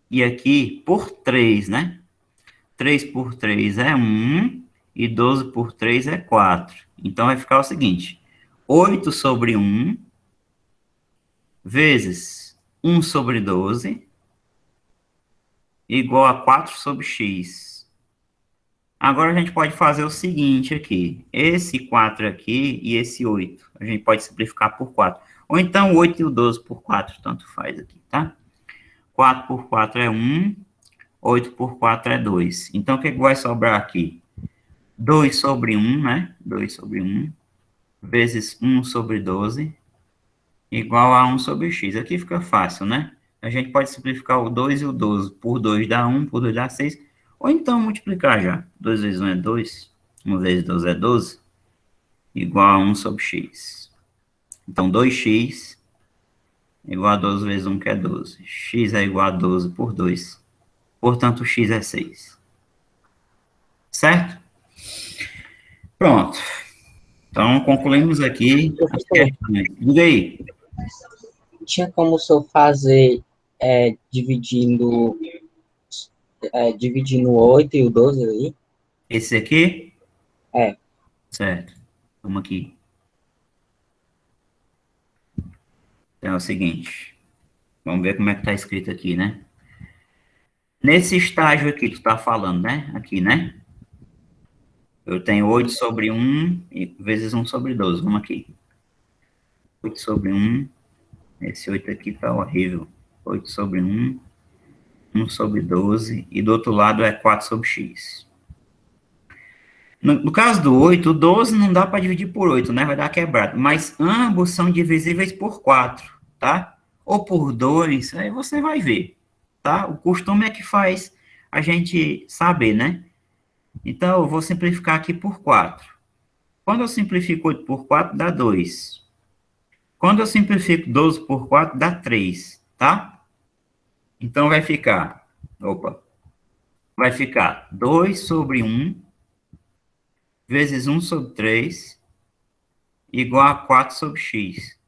e aqui por 3, né? 3 por 3 é 1 e 12 por 3 é 4. Então vai ficar o seguinte: 8 sobre 1 vezes 1 sobre 12 igual a 4 sobre x. Agora a gente pode fazer o seguinte aqui. Esse 4 aqui e esse 8. A gente pode simplificar por 4. Ou então o 8 e o 12 por 4. Tanto faz aqui, tá? 4 por 4 é 1. 8 por 4 é 2. Então o que vai sobrar aqui? 2 sobre 1, né? 2 sobre 1. Vezes 1 sobre 12. Igual a 1 sobre x. Aqui fica fácil, né? A gente pode simplificar o 2 e o 12. Por 2 dá 1, por 2 dá 6. Ou então multiplicar já. 2 vezes 1 é 2. 1 vezes 12 é 12. Igual a 1 sobre x. Então, 2x igual a 12 vezes 1, que é 12. X é igual a 12 por 2. Portanto, x é 6. Certo? Pronto. Então, concluímos aqui as questões. Diga aí. Tinha como o senhor fazer dividindo 8 e o 12 aí? Esse aqui? É. Certo. Vamos aqui. Então, é o seguinte. Vamos ver como é que está escrito aqui, né? Nesse estágio aqui que tu está falando, né? Aqui, né? Eu tenho 8 sobre 1 vezes 1 sobre 12. Vamos aqui. 8 sobre 1. Esse 8 aqui tá horrível. 8 sobre 1. 1 sobre 12. E do outro lado é 4 sobre x. No caso do 8, o 12 não dá para dividir por 8, né? Vai dar quebrado. Mas ambos são divisíveis por 4, tá? Ou por 2, aí você vai ver, tá? O costume é que faz a gente saber, né? Então, eu vou simplificar aqui por 4. Quando eu simplifico 8 por 4, dá 2. Quando eu simplifico 12 por 4, dá 3, tá? Então, vai ficar, vai ficar 2 sobre 1 vezes 1 sobre 3 igual a 4 sobre x.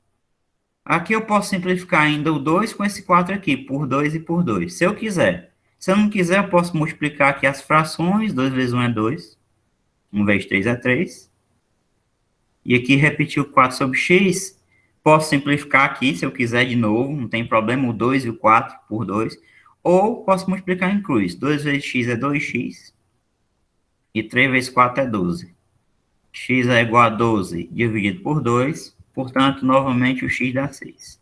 Aqui eu posso simplificar ainda o 2 com esse 4 aqui, por 2 e por 2, se eu quiser. Se eu não quiser, eu posso multiplicar aqui as frações, 2 vezes 1 é 2, 1 vezes 3 é 3. E aqui repetir o 4 sobre x, posso simplificar aqui, se eu quiser de novo, não tem problema, o 2 e o 4 por 2. Ou posso multiplicar em cruz, 2 vezes x é 2x, e 3 vezes 4 é 12. X é igual a 12 dividido por 2, portanto, novamente o x dá 6.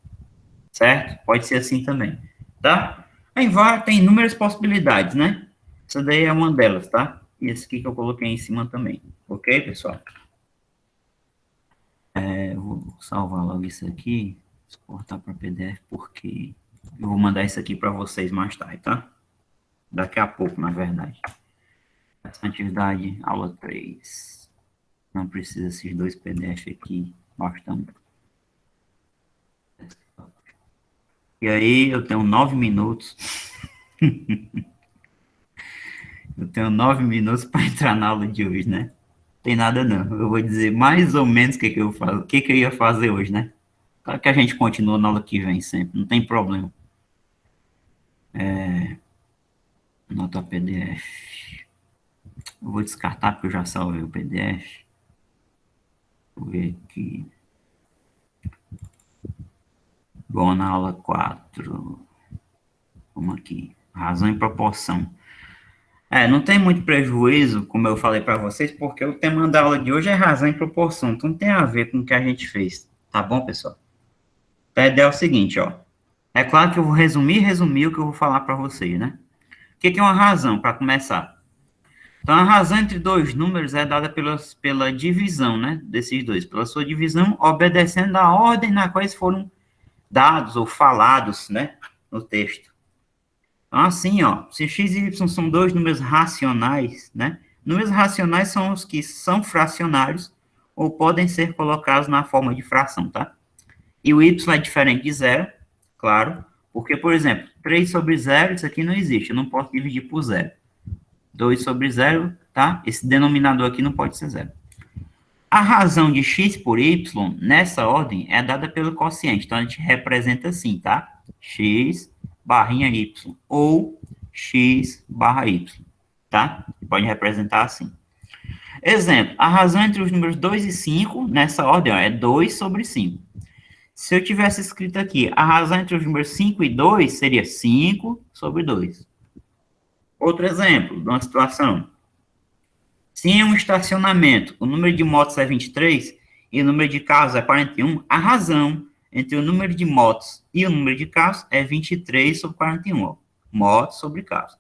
Certo? Pode ser assim também, tá? Aí tem inúmeras possibilidades, né? Essa daí é uma delas, tá? E esse aqui que eu coloquei em cima também. Ok, pessoal? Vou salvar logo isso aqui, exportar para PDF, porque eu vou mandar isso aqui para vocês mais tarde, tá? Daqui a pouco, na verdade. Essa atividade, aula 3. Não precisa esses dois PDF aqui, bastante. E aí, eu tenho 9 minutos Eu tenho 9 minutos para entrar na aula de hoje, né? Não tem nada não. Eu vou dizer mais ou menos o que eu faço, o que eu ia fazer hoje, né? Claro que a gente continua na aula que vem sempre, não tem problema. Nota PDF. Eu vou descartar porque eu já salvei o PDF. Vou ver aqui. Bom, na aula 4. Vamos aqui. Razão e proporção. Não tem muito prejuízo, como eu falei para vocês, porque o tema da aula de hoje é razão e proporção. Então, não tem a ver com o que a gente fez. Tá bom, pessoal? Então, a ideia é o seguinte, ó. É claro que eu vou resumir o que eu vou falar para vocês, né? O que é uma razão, para começar? Então, a razão entre dois números é dada pela divisão, né? Desses dois. Pela sua divisão, obedecendo à ordem na qual eles foram dados ou falados, né? No texto. Então, assim, ó, se x e y são dois números racionais, né? Números racionais são os que são fracionários ou podem ser colocados na forma de fração, tá? E o y é diferente de zero, claro, porque, por exemplo, 3 sobre 0, isso aqui não existe, eu não posso dividir por 0. 2 sobre 0, tá? Esse denominador aqui não pode ser 0. A razão de x por y, nessa ordem, é dada pelo quociente, então a gente representa assim, tá? X barrinha y, ou x barra y, tá? Pode representar assim. Exemplo, a razão entre os números 2 e 5, nessa ordem, ó, é 2 sobre 5. Se eu tivesse escrito aqui, a razão entre os números 5 e 2 seria 5 sobre 2. Outro exemplo de uma situação. Se em um estacionamento o número de motos é 23 e o número de carros é 41, a razão entre o número de motos e o número de carros é 23 sobre 41, ó. Motos sobre carros.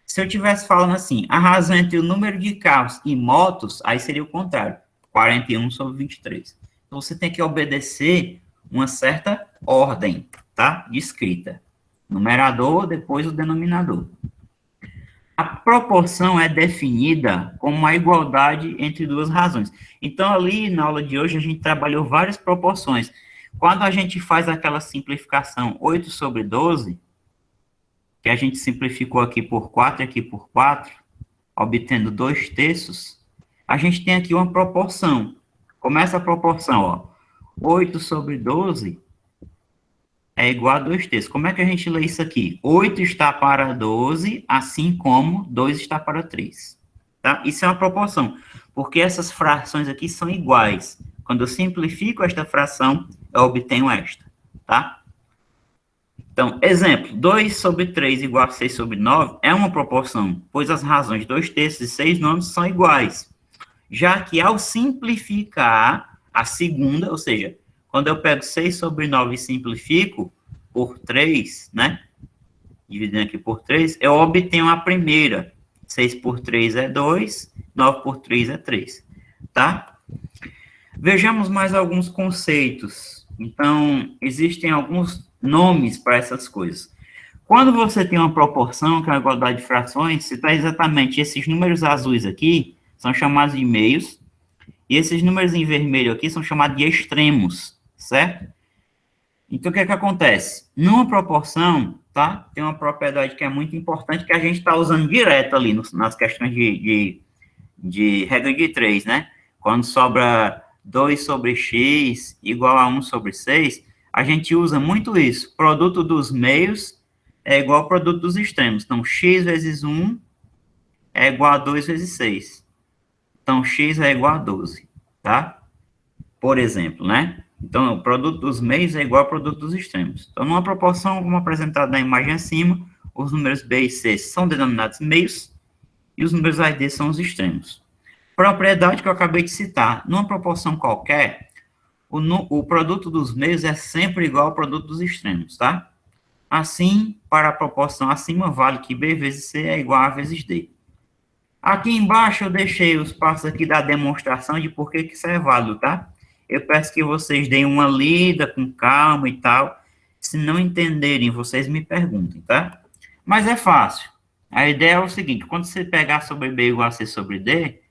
Se eu estivesse falando assim, a razão entre o número de carros e motos, aí seria o contrário, 41 sobre 23. Então, você tem que obedecer uma certa ordem, tá? De escrita. Numerador, depois o denominador. A proporção é definida como a igualdade entre duas razões. Então, ali na aula de hoje, a gente trabalhou várias proporções. Quando a gente faz aquela simplificação 8 sobre 12, que a gente simplificou aqui por 4 e aqui por 4, obtendo 2/3, a gente tem aqui uma proporção. Começa a proporção, ó. 8 sobre 12 é igual a 2/3. Como é que a gente lê isso aqui? 8 está para 12, assim como 2 está para 3. Tá? Isso é uma proporção, porque essas frações aqui são iguais. Quando eu simplifico esta fração, eu obtenho esta, tá? Então, exemplo, 2 sobre 3 igual a 6 sobre 9 é uma proporção, pois as razões 2/3 e 6/9 são iguais. Já que ao simplificar a segunda, ou seja, quando eu pego 6 sobre 9 e simplifico por 3, né? Dividindo aqui por 3, eu obtenho a primeira. 6 por 3 é 2, 9 por 3 é 3, tá? Vejamos mais alguns conceitos. Então, existem alguns nomes para essas coisas. Quando você tem uma proporção, que é a igualdade de frações, se está exatamente esses números azuis aqui, são chamados de meios, e esses números em vermelho aqui são chamados de extremos, certo? Então, o que é que acontece? Numa proporção, tá? Tem uma propriedade que é muito importante, que a gente está usando direto ali nas questões de regra de 3, né? Quando sobra 2 sobre x igual a 1 sobre 6, a gente usa muito isso. Produto dos meios é igual ao produto dos extremos. Então, x vezes 1 é igual a 2 vezes 6. Então, x é igual a 12, tá? Por exemplo, né? Então, o produto dos meios é igual ao produto dos extremos. Então, numa proporção, como apresentado na imagem acima, os números b e c são denominados meios e os números a e d são os extremos. Propriedade que eu acabei de citar, numa proporção qualquer, o produto dos meios é sempre igual ao produto dos extremos, tá? Assim, para a proporção acima, vale que b vezes c é igual a vezes d. Aqui embaixo eu deixei os passos aqui da demonstração de por que isso é válido, tá? Eu peço que vocês deem uma lida com calma e tal. Se não entenderem, vocês me perguntem, tá? Mas é fácil. A ideia é o seguinte, quando você pegar sobre b igual a c sobre d,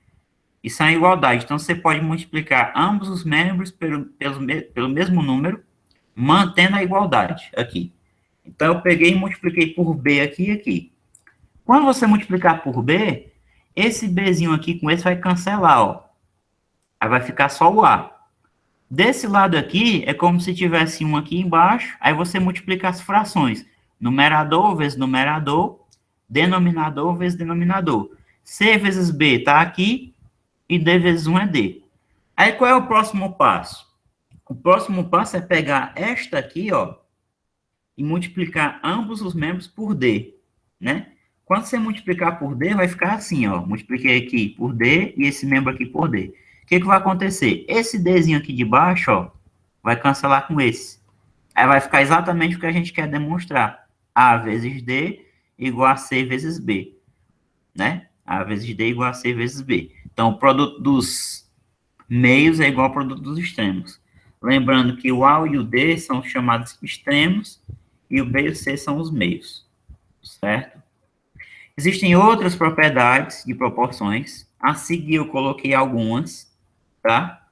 isso é uma igualdade. Então, você pode multiplicar ambos os membros pelo mesmo número, mantendo a igualdade aqui. Então, eu peguei e multipliquei por B aqui e aqui. Quando você multiplicar por B, esse Bzinho aqui com esse vai cancelar, ó. Aí vai ficar só o A. Desse lado aqui, é como se tivesse um aqui embaixo, aí você multiplica as frações. Numerador vezes numerador, denominador vezes denominador. C vezes B está aqui, e D vezes 1 é D. Aí, qual é o próximo passo? O próximo passo é pegar esta aqui, ó, e multiplicar ambos os membros por D, né? Quando você multiplicar por D, vai ficar assim, ó. Multipliquei aqui por D e esse membro aqui por D. O que vai acontecer? Esse Dzinho aqui de baixo, ó, vai cancelar com esse. Aí vai ficar exatamente o que a gente quer demonstrar. A vezes D igual a C vezes B, né? A vezes D igual a C vezes B. Então, o produto dos meios é igual ao produto dos extremos. Lembrando que o A e o D são chamados extremos e o B e o C são os meios, certo? Existem outras propriedades de proporções. A seguir eu coloquei algumas, tá?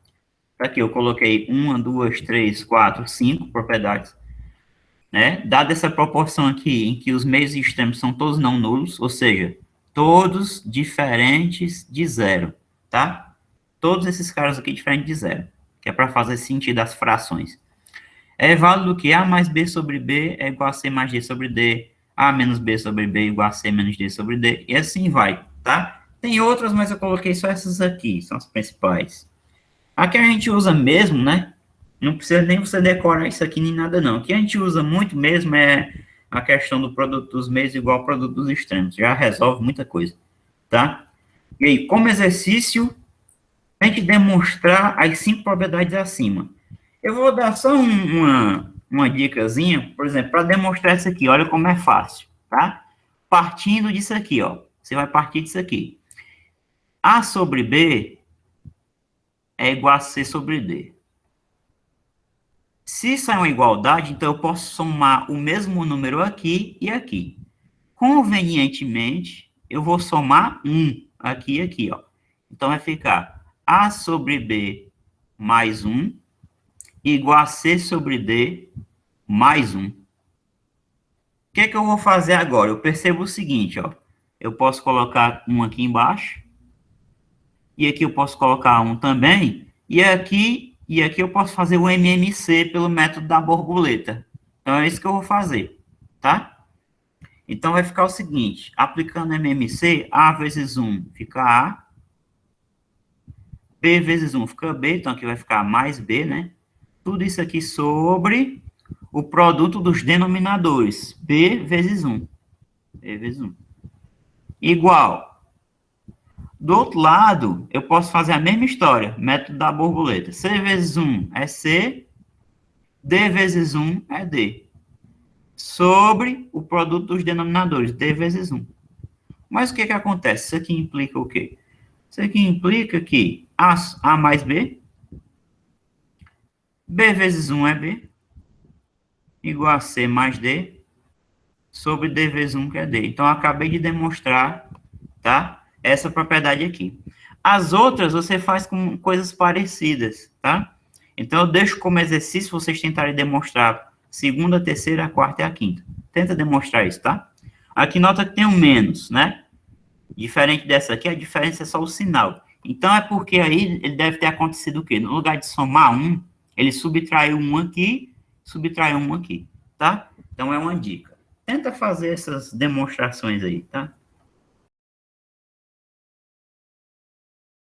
Aqui eu coloquei 1, 2, 3, 4, 5 propriedades, né? Dada essa proporção aqui, em que os meios e extremos são todos não nulos, ou seja, todos diferentes de zero, tá? Todos esses caras aqui diferentes de zero, que é para fazer sentido as frações. É válido que A mais B sobre B é igual a C mais D sobre D, A menos B sobre B igual a C menos D sobre D, e assim vai, tá? Tem outras, mas eu coloquei só essas aqui, são as principais. Aqui a gente usa mesmo, né? Não precisa nem você decorar isso aqui nem nada, não. O que a gente usa muito mesmo é a questão do produto dos meios igual ao produto dos extremos. Já resolve muita coisa, tá? E aí, como exercício, a gente demonstrar as 5 propriedades acima. Eu vou dar só uma dicasinha, por exemplo, para demonstrar isso aqui. Olha como é fácil, tá? Partindo disso aqui, ó. Você vai partir disso aqui. A sobre B é igual a C sobre D. Se isso é uma igualdade, então eu posso somar o mesmo número aqui e aqui. Convenientemente, eu vou somar 1 aqui e aqui, ó. Então, vai ficar A sobre B mais 1 igual a C sobre D mais 1. O que é que eu vou fazer agora? Eu percebo o seguinte, ó. Eu posso colocar 1 aqui embaixo. E aqui eu posso colocar 1 também. E aqui eu posso fazer o MMC pelo método da borboleta. Então, é isso que eu vou fazer, tá? Então, vai ficar o seguinte. Aplicando MMC, A vezes 1 fica A. B vezes 1 fica B. Então, aqui vai ficar mais B, né? Tudo isso aqui sobre o produto dos denominadores. B vezes 1. B vezes 1. Igual. Do outro lado, eu posso fazer a mesma história. Método da borboleta. C vezes 1 é C. D vezes 1 é D. Sobre o produto dos denominadores. D vezes 1. Mas o que acontece? Isso aqui implica o quê? Isso aqui implica que A mais B. B vezes 1 é B. Igual a C mais D. Sobre D vezes 1 que é D. Então, eu acabei de demonstrar, tá? Essa propriedade aqui. As outras, você faz com coisas parecidas, tá? Então, eu deixo como exercício vocês tentarem demonstrar segunda, terceira, a quarta e a quinta. Tenta demonstrar isso, tá? Aqui, nota que tem um menos, né? Diferente dessa aqui, a diferença é só o sinal. Então, é porque aí ele deve ter acontecido o quê? No lugar de somar 1, ele subtraiu 1 aqui, subtraiu 1 aqui, tá? Então, é uma dica. Tenta fazer essas demonstrações aí, tá?